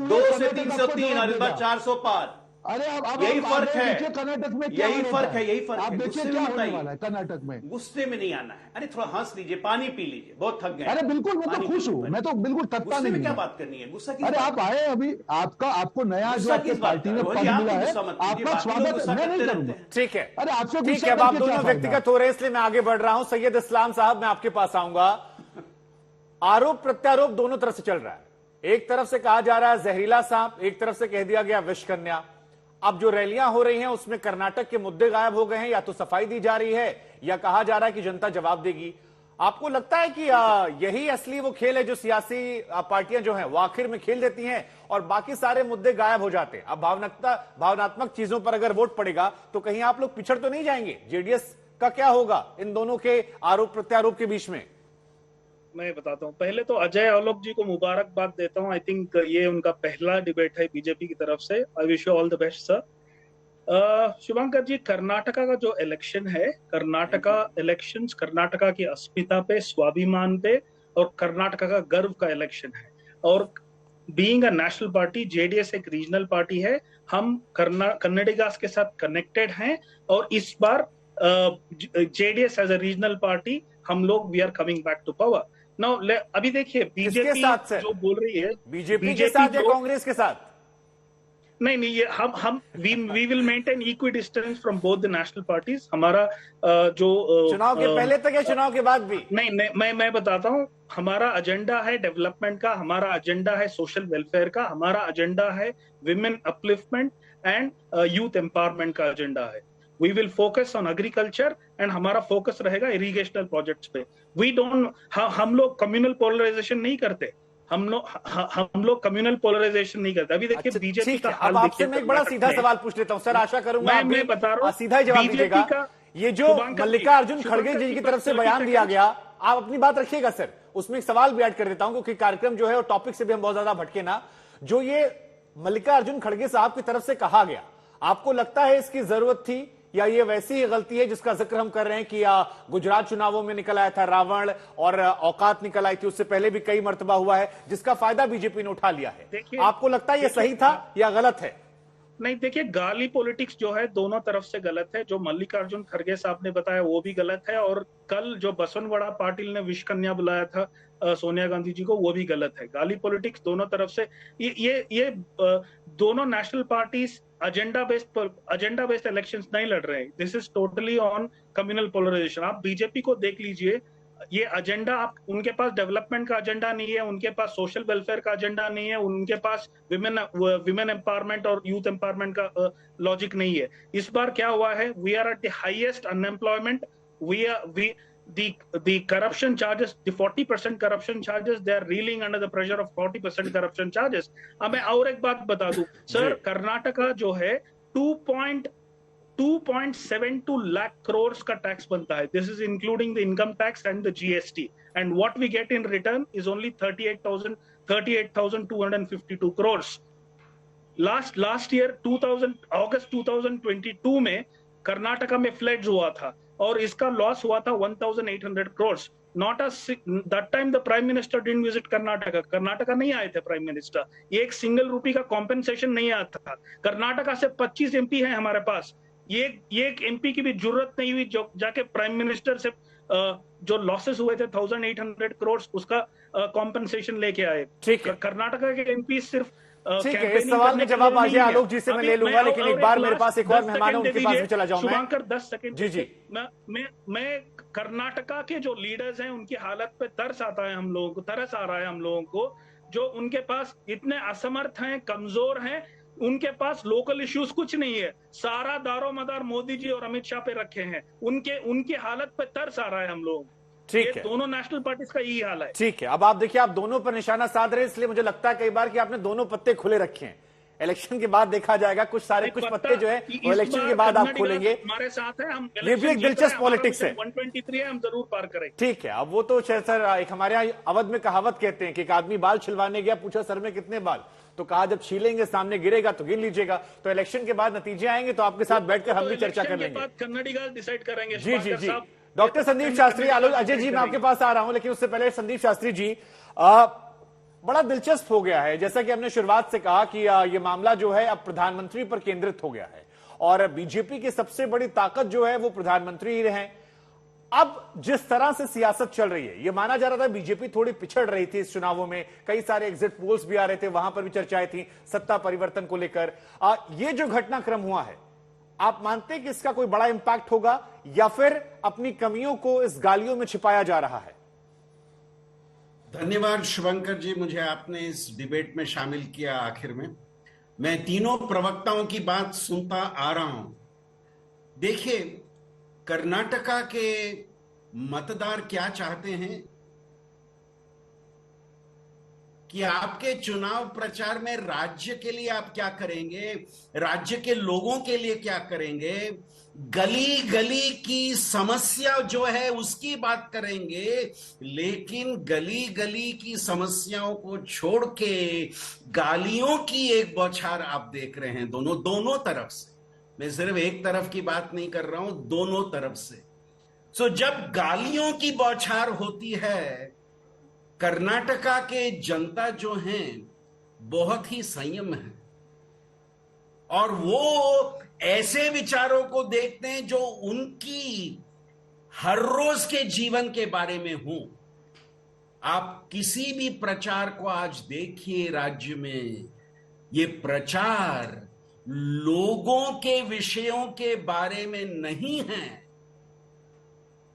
2 से 303 और इस बार 400 पार। अरे यही फर्क है, कर्नाटक में यही फर्क है। आप देखिए क्या होने वाला है कर्नाटक में। गुस्से में नहीं आना है। अरे थोड़ा हंस लीजिए, पानी पी लीजिए, बहुत थक गए। अरे बिल्कुल, मैं तो खुश हूँ, मैं तो बिल्कुल थकता नहीं। क्या बात करनी है, गुस्सा की? अरे आप आए अभी, आपको नया जो आपकी पार्टी में पद मिला है, आपका स्वागत मैं नहीं करूंगा। ठीक है, अरे आपसे ठीक है। अब आप दोनों व्यक्तिगत हो रहे हैं इसलिए मैं आगे बढ़ रहा हूं। सैयद इस्लाम साहब, मैं आपके पास आऊंगा। आरोप प्रत्यारोप दोनों तरफ से चल रहा है। एक तरफ से कहा जा रहा है जहरीला सांप, एक तरफ से कह दिया गया विष कन्या। अब जो रैलियां हो रही हैं उसमें कर्नाटक के मुद्दे गायब हो गए हैं, या तो सफाई दी जा रही है या कहा जा रहा है कि जनता जवाब देगी। आपको लगता है कि यही असली वो खेल है जो सियासी पार्टियां जो हैं वो आखिर में खेल देती हैं और बाकी सारे मुद्दे गायब हो जाते हैं? अब भावनात्मक चीजों पर अगर वोट पड़ेगा तो कहीं आप लोग पिछड़ तो नहीं जाएंगे? जेडीएस का क्या होगा इन दोनों के आरोप प्रत्यारोप के बीच में? मैं बताता हूँ। पहले तो अजय आलोक जी को मुबारकबाद देता हूँ। आई थिंक ये उनका पहला डिबेट है बीजेपी की तरफ से। I wish you all the best sir. Shubhankar ji, Karnataka का जो इलेक्शन है, कर्नाटका इलेक्शंस कर्नाटका की अस्मिता पे, स्वाभिमान पे और कर्नाटका का गर्व का इलेक्शन है। और being a national party, JDS एक रीजनल पार्टी है। हम कन्नडिगास के साथ कनेक्टेड हैं और इस बार JDS as a regional party हम लोग we are coming back to power. Now अभी देखिए बीजेपी जो बोल रही है, बीजेपी के साथ या कांग्रेस के साथ? नहीं, ये हम we will maintain equidistance from both the national parties. हमारा जो चुनाव के पहले तक या चुनाव के बाद भी? नहीं, मैं बताता हूँ। हमारा एजेंडा है डेवलपमेंट का, हमारा एजेंडा है सोशल वेलफेयर का, हमारा एजेंडा है women upliftment and youth empowerment का एजेंडा है। We will focus on agriculture and हमारा फोकस रहेगा इरिगेशनल प्रोजेक्ट्स पे। हम लोग कम्युनल पोलराइजेशन नहीं करते। हम लोग कम्युनल पोलराइजेशन नहीं करते। अभी देखिए बीजेपी का हाल देखिए। आपसे मैं एक बड़ा सीधा सवाल पूछ लेता हूं सर, आशा करूंगा मैं बता रहा हूं सीधा ही जवाब दीजिएगा। ये जो मल्लिकार्जुन खड़गे जी की तरफ से बयान दिया गया, आप अपनी बात रखिएगा सर, उसमें एक सवाल भी ऐड कर देता हूं क्योंकि कार्यक्रम जो है और टॉपिक से भी हम बहुत ज्यादा भटके ना। जो ये मल्लिकार्जुन खड़गे साहब की तरफ से कहा गया, आपको लगता है इसकी जरूरत थी या ये वैसी ही गलती है जिसका जिक्र हम कर रहे हैं कि गुजरात चुनावों में निकल आया था रावण और औकात निकल आई थी, उससे पहले भी कई मर्तबा हुआ है जिसका फायदा बीजेपी ने उठा लिया है? आपको लगता है ये सही था या गलत है? नहीं, देखिए, गाली पॉलिटिक्स जो है दोनों तरफ से गलत है। जो मल्लिकार्जुन खड़गे साहब ने बताया वो भी गलत है, और कल जो बसवनगुड़ा पाटिल ने विश कन्या बुलाया था सोनिया गांधी जी को, वो भी गलत है। गाली पॉलिटिक्स दोनों तरफ से, ये दोनों national parties agenda based elections नहीं लड़ रहे हैं। This is totally on communal polarisation. आप बीजेपी को देख लीजिए, ये एजेंडा, आप उनके पास डेवलपमेंट का एजेंडा नहीं है, उनके पास सोशल वेलफेयर का एजेंडा नहीं है, उनके पास विमेन एम्पावरमेंट और यूथ एम्पावरमेंट का लॉजिक नहीं है। इस बार क्या हुआ है, we are at the highest unemployment, the corruption charges, the 40% corruption charges, they are reeling under the pressure of 40% corruption charges. अब मैं और एक बात बता दूं सर, कर्नाटका जो है 2.72 lakh crores का टैक्स बनता है। This is including the income tax and the GST, and what we get in return is only 38,252 crores. Last year August 2022 में कर्नाटका में फ्लड्स हुआ था और इसका लॉस हुआ था 1,800 crores. That time the prime minister didn't visit Karnataka. Karnataka नहीं आए थे प्राइम मिनिस्टर। ये एक सिंगल रुपी का कॉम्पेंसेशन नहीं आता था। कर्नाटका से 25 MP है हमारे पास। ये एक MP की भी जरूरत नहीं हुई जो जाके प्राइम मिनिस्टर से जो लॉसेस हुए थे 1,800 crores उसका कॉम्पेंसेशन लेके आए। कर्नाटका के MP सिर्फ ठीक है, इस सवाल में जवाब आज आलोक जी से मैं ले लूंगा, लेकिन एक बार मेरे पास एक और मेहमान है, उनके पास भी चला जाऊं मैं। शुभांकर 10 सेकंड। जी। मैं कर्नाटका के जो लीडर्स हैं उनकी हालत पे तरस आ रहा है हम लोगों को, जो उनके पास इतने असमर्थ हैं, कमजोर हैं, उनके पास लोकल इश्यूज कुछ नहीं है, सारा दारोमदार मोदी जी और अमित शाह पे रखे हैं। उनकी हालत पे तरस आ रहा है हम लोग। ठीक है, दोनों नेशनल पार्टीज का यही हाल है। ठीक है, अब आप देखिए, आप दोनों पर निशाना साध रहे हैं, इसलिए मुझे लगता है कई बार कि आपने दोनों पत्ते खुले रखे हैं। इलेक्शन के बाद देखा जाएगा, कुछ पत्ते जो है वो इलेक्शन के बाद आप खोलेंगे। हमारे साथ है, हम ये भी एक दिलचस्प पॉलिटिक्स है। 123 है, हम जरूर पार करेंगे। ठीक है, अब वो तो सर एक हमारे यहाँ अवध में कहावत कहते हैं कि एक आदमी बाल छिलवाने गया, पूछा सर में कितने बाल, तो कहा जब छीलेंगे सामने गिरेगा तो गिन लीजिएगा। तो इलेक्शन के बाद नतीजे आएंगे तो आपके साथ बैठकर हम भी चर्चा कर लेंगे। कन्नडिगा डिसाइड करेंगे। जी। डॉक्टर संदीप शास्त्री, अजय जी मैं आपके पास आ रहा हूं, लेकिन उससे पहले संदीप शास्त्री जी, बड़ा दिलचस्प हो गया है, जैसा कि हमने शुरुआत से कहा कि ये मामला जो है अब प्रधानमंत्री पर केंद्रित हो गया है और बीजेपी की सबसे बड़ी ताकत जो है वो प्रधानमंत्री ही रहे। अब जिस तरह से सियासत चल रही है, ये माना जा रहा था बीजेपी थोड़ी पिछड़ रही थी इस चुनावों में, कई सारे एग्जिट पोल्स भी आ रहे थे, वहां पर भी चर्चाएं थी सत्ता परिवर्तन को लेकर। ये जो घटनाक्रम हुआ है, आप मानते हैं कि इसका कोई बड़ा इंपैक्ट होगा या फिर अपनी कमियों को इस गालियों में छिपाया जा रहा है? धन्यवाद शुभंकर जी, मुझे आपने इस डिबेट में शामिल किया। आखिर में मैं तीनों प्रवक्ताओं की बात सुनता आ रहा हूं। देखिए, कर्नाटका के मतदार क्या चाहते हैं कि आपके चुनाव प्रचार में राज्य के लिए आप क्या करेंगे, राज्य के लोगों के लिए क्या करेंगे, गली गली की समस्या जो है उसकी बात करेंगे, लेकिन गली गली की समस्याओं को छोड़ के गालियों की एक बौछार आप देख रहे हैं दोनों तरफ से। मैं सिर्फ एक तरफ की बात नहीं कर रहा हूं, दोनों तरफ से। जब गालियों की बौछार होती है, कर्नाटका के जनता जो हैं बहुत ही संयम है और वो ऐसे विचारों को देखते हैं जो उनकी हर रोज के जीवन के बारे में हो। आप किसी भी प्रचार को आज देखिए राज्य में, ये प्रचार लोगों के विषयों के बारे में नहीं है,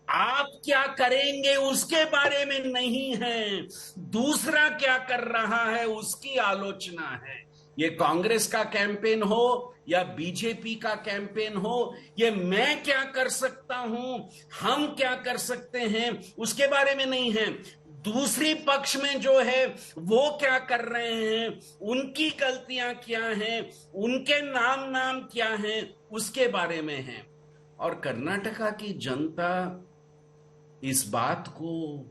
आप क्या करेंगे उसके बारे में नहीं है, दूसरा क्या कर रहा है उसकी आलोचना है। ये कांग्रेस का कैंपेन हो या बीजेपी का कैंपेन हो, ये मैं क्या कर सकता हूं, हम क्या कर सकते हैं, उसके बारे में नहीं है। दूसरी पक्ष में जो है वो क्या कर रहे हैं, उनकी गलतियां क्या हैं, उनके नाम क्या हैं, उसके बारे में है। और कर्नाटका की जनता इस बात को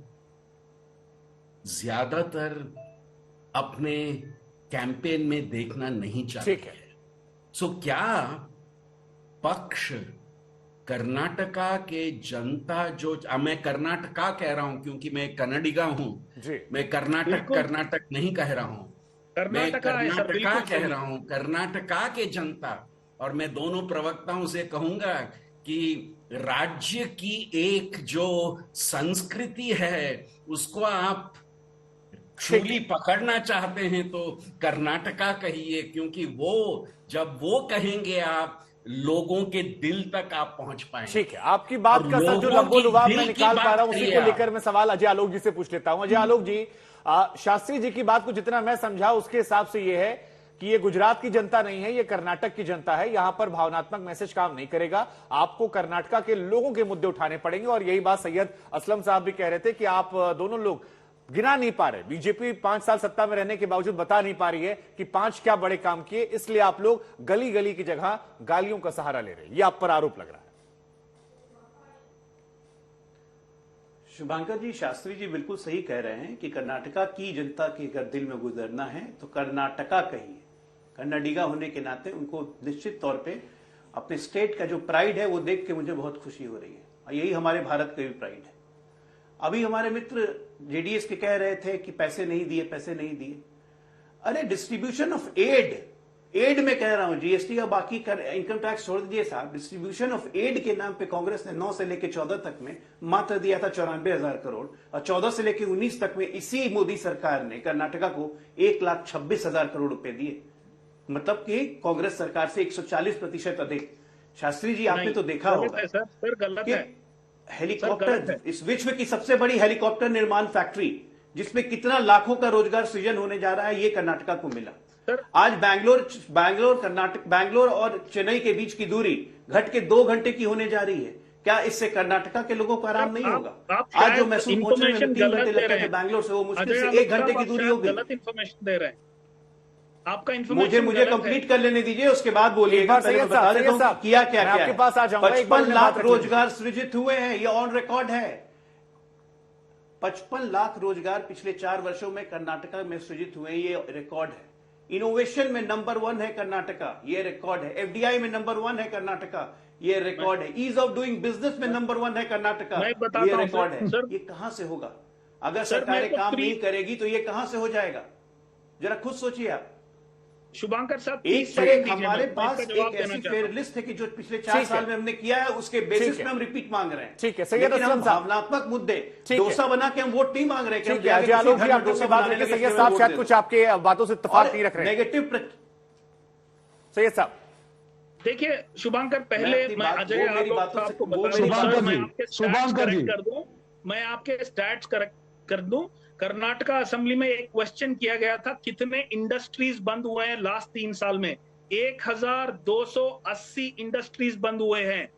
ज्यादातर अपने कैंपेन में देखना नहीं चाहते। ठीक है। क्या पक्ष कर्नाटका के जनता जो, मैं कर्नाटका कह रहा हूं क्योंकि मैं कन्नडिगा हूं, मैं कर्नाटक नहीं कह रहा हूं। मैं कर्नाटका है सर, कर्नाटका बिल्कुल कह सही। रहा हूं, कर्नाटका के जनता, और मैं दोनों प्रवक्ताओं से कहूंगा कि राज्य की एक जो संस्कृति है उसको आप छुरी पकड़ना चाहते हैं तो कर्नाटका कहिए, क्योंकि वो जब वो कहेंगे आप लोगों के दिल तक आप पहुंच पाएंगे। ठीक है, आपकी बात और का सर जो लोगों लंबो की लुभाव दिल मैं की निकाल पा बात रहा हूं, उसी करिए को आप। लेकर मैं सवाल अजय आलोक जी से पूछ लेता हूं। अजय आलोक जी, शास्त्री जी की बात को जितना मैं समझा उसके हिसाब से ये है कि ये गुजरात की जनता नहीं है, ये कर्नाटक की जनता है। यहां पर भावनात्मक मैसेज काम नहीं करेगा, आपको कर्नाटका के लोगों के मुद्दे उठाने पड़ेंगे। और यही बात सैयद असलम साहब भी कह रहे थे कि आप दोनों लोग गिना नहीं पा रहे, बीजेपी 5 साल सत्ता में रहने के बावजूद बता नहीं पा रही है कि 5 क्या बड़े काम किए, इसलिए आप लोग गली गली की जगह गालियों का सहारा ले रहे हैं। ये आप पर आरोप लग रहा है। शुभांकर जी, शास्त्री जी बिल्कुल सही कह रहे हैं कि कर्नाटका की जनता के अगर दिल में गुजरना है तो कर्नाटका कहिए। कन्नडिगा होने के नाते उनको निश्चित तौर पे अपने स्टेट का जो प्राइड है वो देख के मुझे बहुत खुशी हो रही है, और यही हमारे भारत का भी प्राइड है। अभी हमारे मित्र जेडीएस के कह रहे थे कि पैसे नहीं दिए, पैसे नहीं दिए। अरे डिस्ट्रीब्यूशन ऑफ एड में कह रहा हूं, जीएसटी का बाकी इनकम टैक्स छोड़ दीजिए साहब, डिस्ट्रीब्यूशन ऑफ एड के नाम पे कांग्रेस ने 9 से लेकर 14 तक में मात्र दिया था 94,000 करोड़, और 14 से लेकर 19 तक में इसी मोदी सरकार ने कर्नाटका को 1,26,000 करोड़ रुपए दिए। मतलब कि कांग्रेस सरकार से 140% अधिक। शास्त्री जी, आपने तो देखा होगा सर गलत कि है। हेलीकॉप्टर, इस विश्व की सबसे बड़ी हेलीकॉप्टर निर्माण फैक्ट्री जिसमें कितना लाखों का रोजगार सृजन होने जा रहा है, ये कर्नाटका को मिला। आज बैंगलोर और चेन्नई के बीच की दूरी घट के 2 घंटे की होने जा रही है। क्या इससे कर्नाटका के लोगों को आराम नहीं होगा? आज जो मैसूर पहुंचने में 3 घंटे लगते थे बैंगलोर से, वो मुश्किल से 1 घंटे की दूरी हो गई। गलत इन्फॉर्मेशन दे रहे हैं आपका इन्फॉर्मेशन। मुझे कंप्लीट कर लेने दीजिए, उसके बाद बोलिएगा। पहले मैं बता देता हूं किया क्या क्या आपके पास आ जाऊंगा। 55 लाख रोजगार सृजित हुए हैं, ये ऑन रिकॉर्ड है। 55 लाख रोजगार पिछले 4 वर्षों में कर्नाटका में सृजित हुए, ये रिकॉर्ड है। इनोवेशन में नंबर 1 है कर्नाटका, ये रिकॉर्ड है। एफडीआई में नंबर 1 है कर्नाटका, ये रिकॉर्ड है। ईज ऑफ डूइंग बिजनेस में नंबर 1 है कर्नाटका, ये रिकॉर्ड है। ये कहां से होगा? अगर सरकारें काम नहीं करेगी तो ये कहां से हो जाएगा? जरा खुद सोचिए आप। शुभांकर साहब, हमारे पास एक ऐसी फेयर लिस्ट है कि जो पिछले 4 साल में हमने किया है, उसके बेसिस पे हम रिपीट मांग रहे हैं। ठीक है, सैयद असलम साहब, भावनात्मक मुद्दे, डोसा बना के हम वोट नहीं मांग रहे। ठीक है, अजय आलोक जी, आप डोसा बात रखें। सैयद साहब शायद कुछ आपके बातों से इत्तेफाक नहीं रख रहे हैं। नेगेटिव सैयद साहब देखिए शुभांकर, पहले मैं अजय आलोक साहब को बता मैं आपके स्टैट्स करेक्ट कर दूं। कर्नाटका असेंबली में एक क्वेश्चन किया गया था, कितने इंडस्ट्रीज बंद हुए हैं लास्ट 3 साल में? 1,280 इंडस्ट्रीज बंद हुए हैं।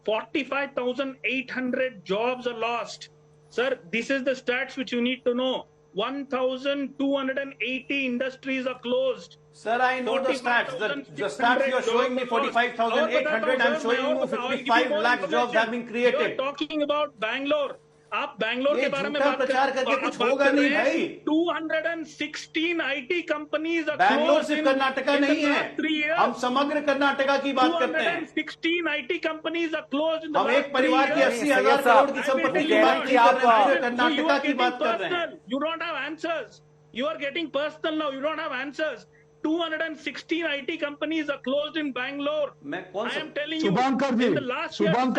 45,800 jobs are lost. Sir, this is the stats which you need to know. 1,280 industries are closed. Sir, I know the stats. The stats you are showing me 45,800. I'm showing you 55 lakh jobs have been created. You are talking about Bangalore. आप बैंगलोर के बारे में बात प्रचार करके कुछ होगा नहीं भाई। 216 IT कंपनीज बैंगलोर सिर्फ कर्नाटका नहीं है, हम समग्र कर्नाटका की बात करते हैं। 216 IT कंपनीज आर क्लोज्ड। हम एक परिवार की 80,000 करोड़ की संपत्ति की बात नहीं कर रहे हैं, कर्नाटका की बात कर रहे हैं। You don't have answers, you are getting personal now, you don't have answers. 216 IT companies are closed in Bangalore. मैं कौन सा? I am telling you. Shubhankar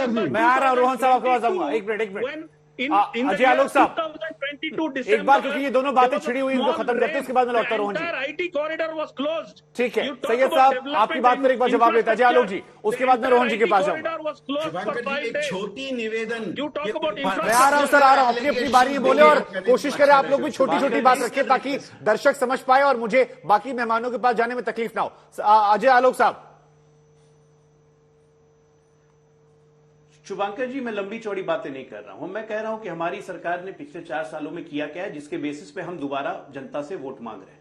जी, मैं आ रहा हूं, रोहन साहब आपके पास आऊंगा। एक मिनट अजय आलोक साहब, एक बार, क्योंकि ये दोनों बातें छिड़ी हुई, इनको खत्म करते हैं, उसके बाद में लौटता रोहन जी। IT corridor was closed. ठीक है, सैयद साहब आपकी बात पर एक बार जवाब लेता है अजय आलोक जी, उसके बाद में रोहन जी के पास जाऊंगा। एक छोटी निवेदन, मैं आ रहा हूं सर, आ रहा हूं। अपनी बारी में बोले और कोशिश करें आप लोग भी छोटी छोटी बात रखें ताकि दर्शक समझ पाए और मुझे बाकी मेहमानों के पास जाने में तकलीफ ना हो। अजय आलोक साहब। शुभांकर जी, मैं लंबी चौड़ी बातें नहीं कर रहा हूं। मैं कह रहा हूं कि हमारी सरकार ने पिछले 4 सालों में किया क्या है, जिसके बेसिस पे हम दोबारा जनता से वोट मांग रहे हैं।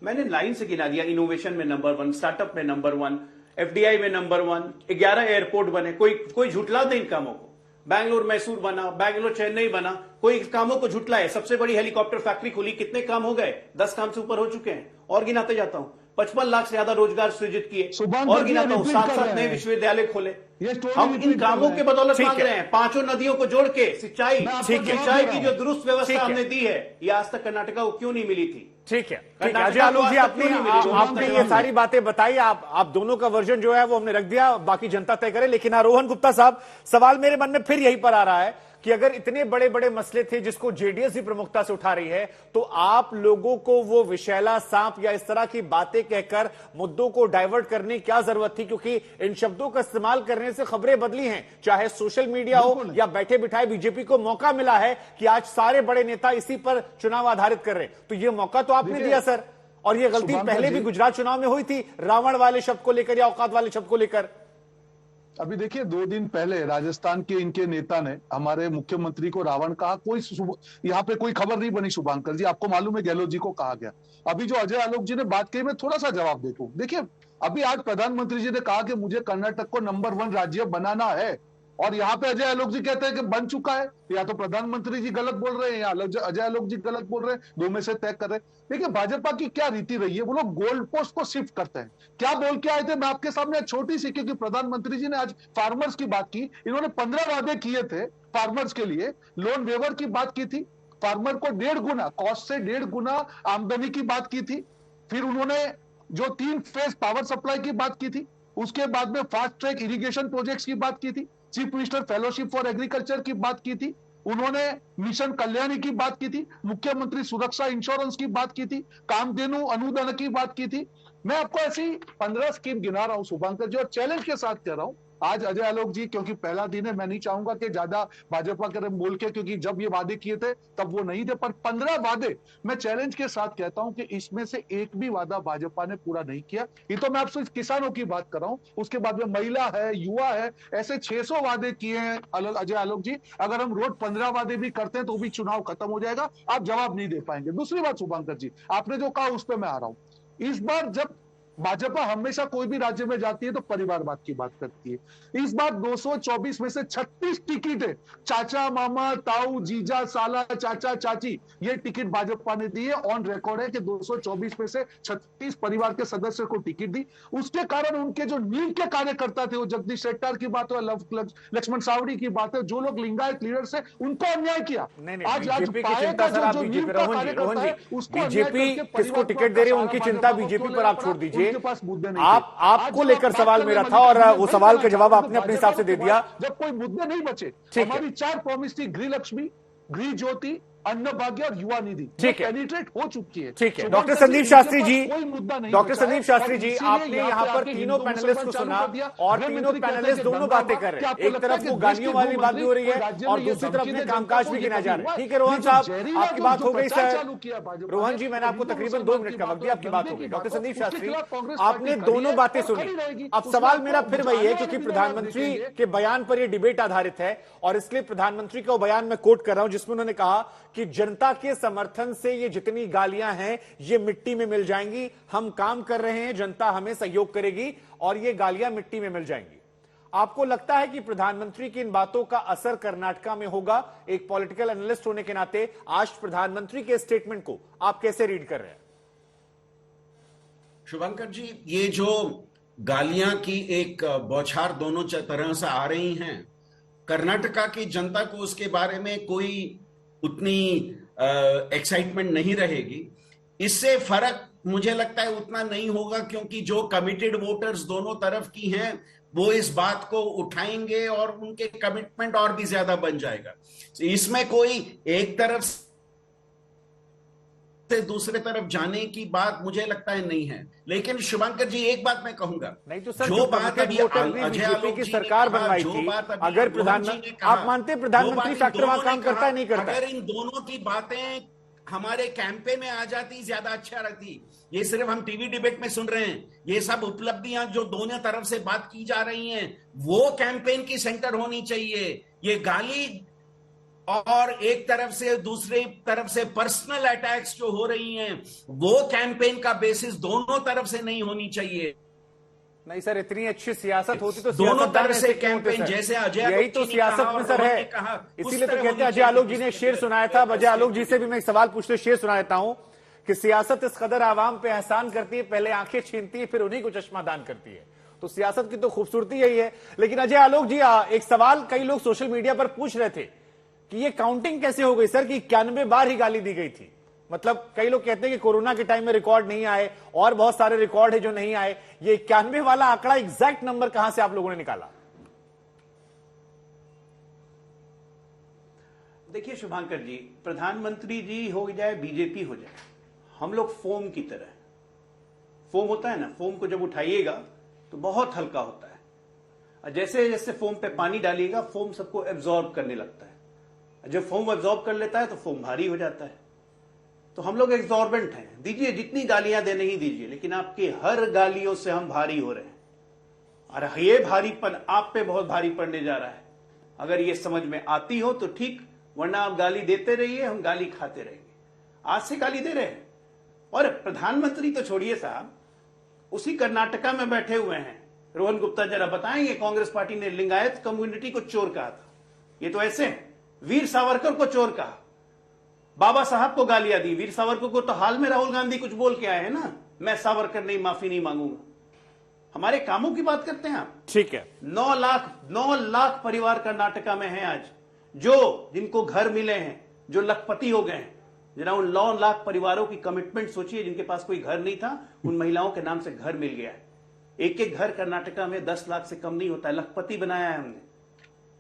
मैंने लाइन से गिना दिया। इनोवेशन में नंबर 1, स्टार्टअप में नंबर 1, एफडीआई में नंबर 1, 11 एयरपोर्ट बने। कोई झुटला दे इन कामों को। बैंगलोर मैसूर बना, बैंगलोर चेन्नई बना, कोई कामों को झुटलाए। सबसे बड़ी हेलीकॉप्टर फैक्ट्री खुली, कितने काम हो गए? 10 काम से ऊपर हो चुके हैं। और गिनाते जाता हूं। 55 लाख से ज्यादा रोजगार सृजित किए, शुभांकर और जी गिनाता हूं, रिपीट 7 कर रहे नए हैं। विश्वविद्यालय खोले। ये स्टोरी हम रिपीट इन कर कामों रहे के हैं। बदौलत ठीक मांग है। रहे हैं। 5 नदियों को जोड़ के सिंचाई मैं आपको ठीक है। जवाब सिंचाई दे रहा की हूं। जो दुरुस्त ठीक व्यवस्था है। हमने दी है, ये आज तक कर्नाटका को क्यों नहीं मिली थी? ठीक है, ठीक है। कर्नाटका अजय आलोक जी, को आज तक क्यों नहीं मिली? आपने ये सारी बातें बताई, आप दोनों का वर्जन जो है वो हमने रख दिया, बाकी जनता तय करे। लेकिन रोहन गुप्ता साहब, सवाल मेरे मन में फिर यही पर आ रहा है कि अगर इतने बड़े बड़े मसले थे जिसको जेडीएस भी प्रमुखता से उठा रही है, तो आप लोगों को वो विषैला सांप या इस तरह की बातें कहकर मुद्दों को डाइवर्ट करने की क्या जरूरत थी? क्योंकि इन शब्दों का इस्तेमाल करने से खबरें बदली हैं, चाहे सोशल मीडिया हो या बैठे बिठाए बीजेपी को मौका मिला है कि आज सारे बड़े नेता इसी पर चुनाव आधारित कर रहे हैं। तो ये मौका तो आपने दिया सर, और ये गलती पहले भी गुजरात चुनाव में हुई थी, रावण वाले शब्द को लेकर या औकात वाले शब्द को लेकर। अभी देखिए, 2 दिन पहले राजस्थान के इनके नेता ने हमारे मुख्यमंत्री को रावण कहा। यहाँ पे कोई खबर नहीं बनी शुभांकर जी, आपको मालूम है गहलोत जी को कहा गया। अभी जो अजय आलोक जी ने बात कही, मैं थोड़ा सा जवाब देता हूं। देखिए, अभी आज प्रधानमंत्री जी ने कहा कि मुझे कर्नाटक को नंबर 1 राज्य बनाना है, और यहाँ पे अजय आलोक जी कहते हैं कि बन चुका है। या तो प्रधानमंत्री जी गलत बोल रहे हैं या अजय आलोक जी गलत बोल रहे हैं, 2 में से तय कर रहे हैं। देखिए, भाजपा की क्या रीति रही है, वो लोग गोल्ड पोस्ट को शिफ्ट करते हैं। क्या बोल के आए थे, मैं आपके सामने छोटी सी, क्योंकि प्रधानमंत्री जी ने आज फार्मर्स की बात की, इन्होंने 15 वादे किए थे फार्मर्स के लिए। लोन वेवर की बात की थी, फार्मर को 1.5 गुना कॉस्ट से 1.5 गुना आमदनी की बात की थी। फिर उन्होंने जो 3 फेज पावर सप्लाई की बात की थी, उसके बाद में फास्ट ट्रैक इरिगेशन प्रोजेक्ट्स की बात की थी, chief minister fellowship for agriculture की बात की थी, उन्होंने मिशन कल्याणी की बात की थी, मुख्यमंत्री सुरक्षा इंश्योरेंस की बात की थी, कामधेनु अनुदान की बात की थी। मैं आपको ऐसी 15 स्कीम गिना रहा हूं शुभांकर जी, और चैलेंज के साथ कह रहा हूं। आज अजय आलोक जी, क्योंकि पहला दिन है, मैं नहीं चाहूंगा कि ज्यादा भाजपा के बोल के, क्योंकि जब ये वादे किए थे तब वो नहीं थे, पर 15 वादे मैं चैलेंज के साथ कहता हूं कि इसमें से एक भी वादा भाजपा ने पूरा नहीं किया। ये तो मैं आपसे किसानों की बात कर रहा हूं, उसके बाद में महिला है, युवा है, ऐसे 600 वादे किए हैं अजय आलोक जी। अगर हम रोज 15 वादे भी करते हैं तो भी चुनाव खत्म हो जाएगा, आप जवाब नहीं दे पाएंगे। दूसरी बात शुभांकर जी, आपने जो कहा उस पर मैं आ रहा हूं। इस बार जब भाजपा हमेशा कोई भी राज्य में जाती है तो परिवारवाद की बात करती है। इस बार 224 में से 36 टिकट है, चाचा मामा ताऊ जीजा साला चाचा चाची, ये टिकट भाजपा ने दी है। ऑन रिकॉर्ड है कि 224 में से 36 परिवार के सदस्य को टिकट दी। उसके कारण उनके जो नींव के कार्यकर्ता थे, वो जगदीश शेट्टर की बात हो, लक्ष्मण सावड़ी की बात है, जो लोग लिंगायत लीडर्स है, उनको अन्याय किया। आज बीजेपी किसको टिकट दे रही है उनकी चिंता बीजेपी पर आप छोड़ दीजिए। आपको लेकर सवाल मेरा था, और वो सवाल का जवाब आपने अपने हिसाब से दे दिया। जब कोई मुद्दे नहीं बचे, हमारी 4 प्रॉमिस थी, गृह लक्ष्मी, गृह ज्योति, अन्न भाग्य और युवा निधि, ठीक है, पेनिट्रेट हो चुकी है। ठीक है। डॉक्टर संदीप शास्त्री जी, डॉक्टर संदीप शास्त्री जी, आपने यहाँ पर तीनों पैनलिस्ट को सुना, और तीनों पैनलिस्ट दोनों बातें कर रहे हैं। एक तरफ वो गालियों वाली बात भी हो रही है, और दूसरी तरफ में कामकाज भी गिना जा रहा है। ठीक है रोहन साहब, आपकी बात हो गई सर। रोहन जी, मैंने आपको तकरीबन 2 मिनट का वक्त दिया, आपकी बात हो गई। डॉक्टर संदीप शास्त्री, आपने दोनों बातें सुनी। अब सवाल मेरा फिर वही है, क्योंकि प्रधानमंत्री के बयान पर यह डिबेट आधारित है, और इसलिए प्रधानमंत्री का बयान मैं कोट कर रहा हूं, जिसमें उन्होंने कहा कि जनता के समर्थन से ये जितनी गालियां हैं ये मिट्टी में मिल जाएंगी। हम काम कर रहे हैं, जनता हमें सहयोग करेगी और ये गालियां मिट्टी में मिल जाएंगी। आपको लगता है कि प्रधानमंत्री की इन बातों का असर कर्नाटका में होगा? एक पॉलिटिकल एनालिस्ट होने के नाते आज प्रधानमंत्री के स्टेटमेंट को आप कैसे रीड कर रहे हैं? शुभंकर जी, ये जो गालियां की एक बौछार दोनों तरह से आ रही हैं, कर्नाटका की जनता को उसके बारे में कोई उतनी एक्साइटमेंट नहीं रहेगी। इससे फर्क मुझे लगता है उतना नहीं होगा, क्योंकि जो कमिटेड वोटर्स दोनों तरफ की हैं वो इस बात को उठाएंगे और उनके कमिटमेंट और भी ज्यादा बन जाएगा। इसमें कोई एक तरफ से दूसरे तरफ जाने की बात मुझे लगता है नहीं है। लेकिन शुभंकर जी, एक बात मैं कहूंगा, नहीं तो सर, जो बात अभी अजय आलोक की सरकार बनवाई थी, अगर प्रधानमंत्री, आप मानते प्रधानमंत्री फैक्टर वहां काम करता है नहीं करता? अगर इन दोनों की बातें हमारे कैंपेन में आ जाती ज्यादा अच्छा रहती। ये सिर्फ हम टीवी डिबेट में सुन रहे हैं, ये सब उपलब्धियां जो दोनों तरफ से बात की जा रही हैं वो कैंपेन की सेंटर होनी चाहिए। ये गाली और एक तरफ से दूसरी तरफ से पर्सनल अटैक्स जो हो रही हैं वो कैंपेन का बेसिस दोनों तरफ से नहीं होनी चाहिए। नहीं सर, इतनी अच्छी सियासत होती तो दोनों तरफ से कैंपेन, जैसे अजय यही तो सियासत में सर है। इसीलिए तो कहते हैं, अजय आलोक जी ने शेर सुनाया था। अजय आलोक जी से भी मैं एक सवाल पूछते शेर सुना देता हूं कि सियासत इस कदर आवाम पे एहसान करती है, पहले आंखें छीनती है, फिर उन्हीं को चश्मा दान करती है। तो सियासत की तो खूबसूरती यही है। लेकिन अजय आलोक जी, एक सवाल कई लोग सोशल मीडिया पर पूछ रहे थे कि ये काउंटिंग कैसे हो गई सर कि 91 बार ही गाली दी गई थी। मतलब कई लोग कहते हैं कि कोरोना के टाइम में रिकॉर्ड नहीं आए और बहुत सारे रिकॉर्ड है जो नहीं आए। ये 91 वाला आंकड़ा एग्जैक्ट नंबर कहां से आप लोगों ने निकाला? देखिए शुभांकर जी, प्रधानमंत्री जी हो जाए, बीजेपी हो जाए, हम लोग फोम की तरह, फोम होता है ना, फोम को जब उठाइएगा तो बहुत हल्का होता है, और जैसे जैसे फोम पे पानी डालिएगा फोम सबको एब्जॉर्ब करने लगता है। जब फोम एब्जॉर्ब कर लेता है तो फोम भारी हो जाता है। तो हम लोग एग्जॉर्बेंट हैं, दीजिए जितनी गालियां देने ही दीजिए, लेकिन आपकी हर गालियों से हम भारी हो रहे हैं, और ये भारीपन आप पे बहुत भारी पड़ने जा रहा है। अगर ये समझ में आती हो तो ठीक, वरना आप गाली देते रहिए, हम गाली खाते रहेंगे। आज से गाली दे रहे हैं। और प्रधानमंत्री तो छोड़िए साहब, उसी कर्नाटका में बैठे हुए हैं रोहन गुप्ता, जरा बताएंगे कांग्रेस पार्टी ने लिंगायत कम्युनिटी को चोर कहा था। ये तो ऐसे वीर सावरकर को चोर कहा, बाबा साहब को गालियां दी। वीर सावरकर को तो हाल में राहुल गांधी कुछ बोल के आए हैं ना, मैं सावरकर नहीं, माफी नहीं मांगूंगा। हमारे कामों की बात करते हैं आप। ठीक है, 9 लाख परिवार कर्नाटका में हैं आज, जो जिनको घर मिले हैं, जो लखपति हो गए हैं। जरा उन 9 लाख परिवारों की कमिटमेंट सोचिए, जिनके पास कोई घर नहीं था, उन महिलाओं के नाम से घर मिल गया है। एक एक घर कर्नाटका में 10 लाख से कम नहीं होता है, लखपति बनाया है हमने।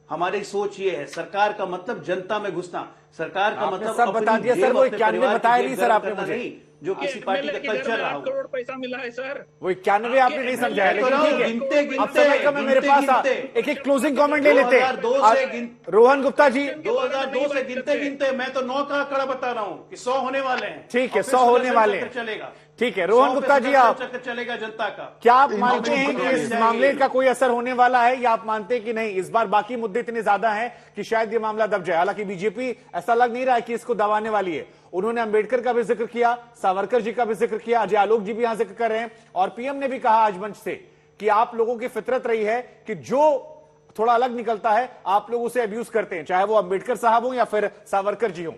हमारी सोच ये है, सरकार का मतलब जनता में घुसना, सरकार का मतलब सब बता दिया सर, वो 91 बताया नहीं सर आपने मुझे, जो किसी पार्टी का कल्चर रहा हो। करोड़ पैसा मिला है सर, वो 91 आपने नहीं समझाया, लेकिन ठीक है, गिनते अब समय कम है मेरे पास, एक एक क्लोजिंग कमेंट ले लेते हैं। रोहन गुप्ता जी, 2002 से गिनते मैं तो 9 का आंकड़ा बता रहा हूं कि 100 होने वाले हैं। ठीक है, 100 होने वाले हैं, चलेगा। ठीक है रोहन गुप्ता जी, आप चलेगा जनता का। क्या आप मानते हैं कि इस मामले का कोई असर होने वाला है, या आप मानते हैं कि नहीं, इस बार बाकी मुद्दे इतने ज्यादा हैं कि शायद ये मामला दब जाए? हालांकि बीजेपी ऐसा लग नहीं रहा है कि इसको दबाने वाली है। उन्होंने अंबेडकर का भी जिक्र किया, सावरकर जी का भी जिक्र किया, अजय आलोक जी भी यहां जिक्र कर रहे हैं, और पीएम ने भी कहा आज मंच से कि आप लोगों की फितरत रही है कि जो थोड़ा अलग निकलता है आप लोग उसे अब्यूज करते हैं, चाहे वो अंबेडकर साहब हो या फिर सावरकर जी हो।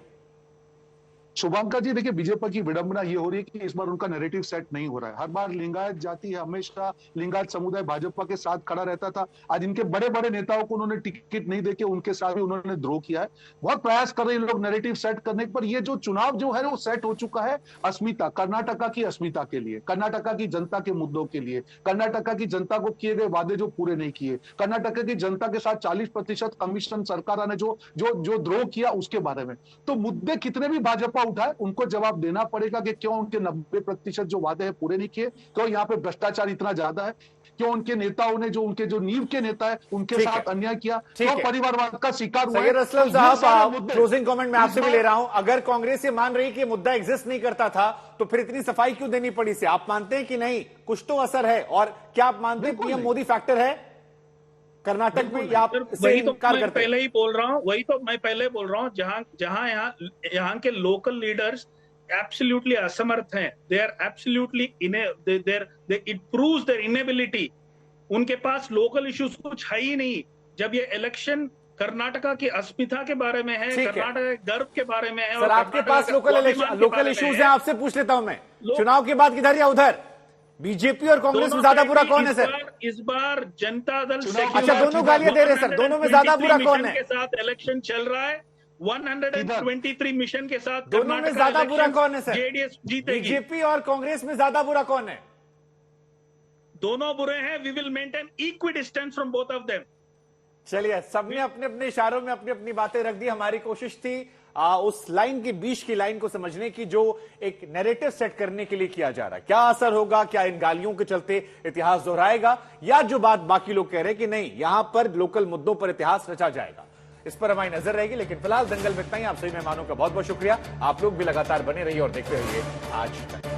शुभंकर जी, देखिए बीजेपी की विडंबना ये हो रही है कि इस बार उनका नैरेटिव सेट नहीं हो रहा है। हर बार लिंगायत जाति है, हमेशा लिंगायत समुदाय भाजपा के साथ खड़ा रहता था। आज इनके बड़े बड़े नेताओं को उन्होंने टिकट नहीं देके उनके साथ भी उन्होंने द्रोह किया है। बहुत प्रयास कर रहे हैं लोग नैरेटिव सेट करने पर। ये जो चुनाव जो है वो सेट हो चुका है अस्मिता, कर्नाटका की अस्मिता के लिए, कर्नाटका की जनता के मुद्दों के लिए, कर्नाटका की जनता को किए गए वादे जो पूरे नहीं किए, कर्नाटका की जनता के साथ 40% कमीशन सरकार ने जो द्रोह किया उसके बारे में। तो मुद्दे कितने भी भाजपा उठाए, उनको जवाब देना पड़ेगा कि क्यों उनके 90% जो वादे हैं पूरे नहीं किए, क्यों यहाँ पे भ्रष्टाचार इतना ज्यादा है, क्यों उनके नेताओं ने जो उनके जो नींव के नेता है उनके साथ अन्याय किया, क्यों परिवारवाद का शिकार हुआ। सैयद असलम साहब, क्लोजिंग कमेंट मैं आपसे भी ले रहा हूं, अगर कांग्रेस ये मान रही है कि मुद्दा एग्जिस्ट नहीं करता था तो फिर इतनी सफाई क्यों देनी पड़ी से? आप मानते हैं कि नहीं कुछ तो असर है? और क्या आप मानते हैं पीएम मोदी फैक्टर है कर्नाटक में, या आप वही तो मैं पहले ही बोल रहा हूं, वही तो मैं पहले बोल रहा हूं, जहां यहाँ के लोकल लीडर्स एब्सोल्युटली असमर्थ हैं, they are absolutely it proves their inability. उनके पास लोकल इश्यूज कुछ है ही नहीं। जब ये इलेक्शन कर्नाटका की अस्मिता के बारे में है, कर्नाटका के गर्व के बारे में है, सर आपके पास लोकल इश्यूज हैं, आपसे पूछ लेता हूं मैं, चुनाव के बाद किधर या उधर, बीजेपी और कांग्रेस में ज्यादा बुरा कौन है सर? इस बार जनता दल, अच्छा दोनों गालियां दे रहे सर, दोनों में ज्यादा बुरा कौन है? के साथ इलेक्शन चल रहा है, 123 मिशन के साथ दोनों में ज्यादा बुरा कौन है सर? जेडीएस जीतेगी। बीजेपी और कांग्रेस में ज्यादा बुरा कौन है? दोनों बुरे हैं। We will maintain equidistance from both of them. चलिए, सबने अपने अपने इशारों में अपनी अपनी बातें रख दी। हमारी कोशिश थी उस लाइन के बीच की लाइन को समझने की जो एक नैरेटिव सेट करने के लिए किया जा रहा है। क्या असर होगा? क्या इन गालियों के चलते इतिहास दोहराएगा, या जो बात बाकी लोग कह रहे हैं कि नहीं यहां पर लोकल मुद्दों पर इतिहास रचा जाएगा, इस पर हमारी नजर रहेगी। लेकिन फिलहाल दंगल में इतना ही। आप सभी मेहमानों का बहुत बहुत शुक्रिया। आप लोग भी लगातार बने रहिए और देखते रहिए आज तक।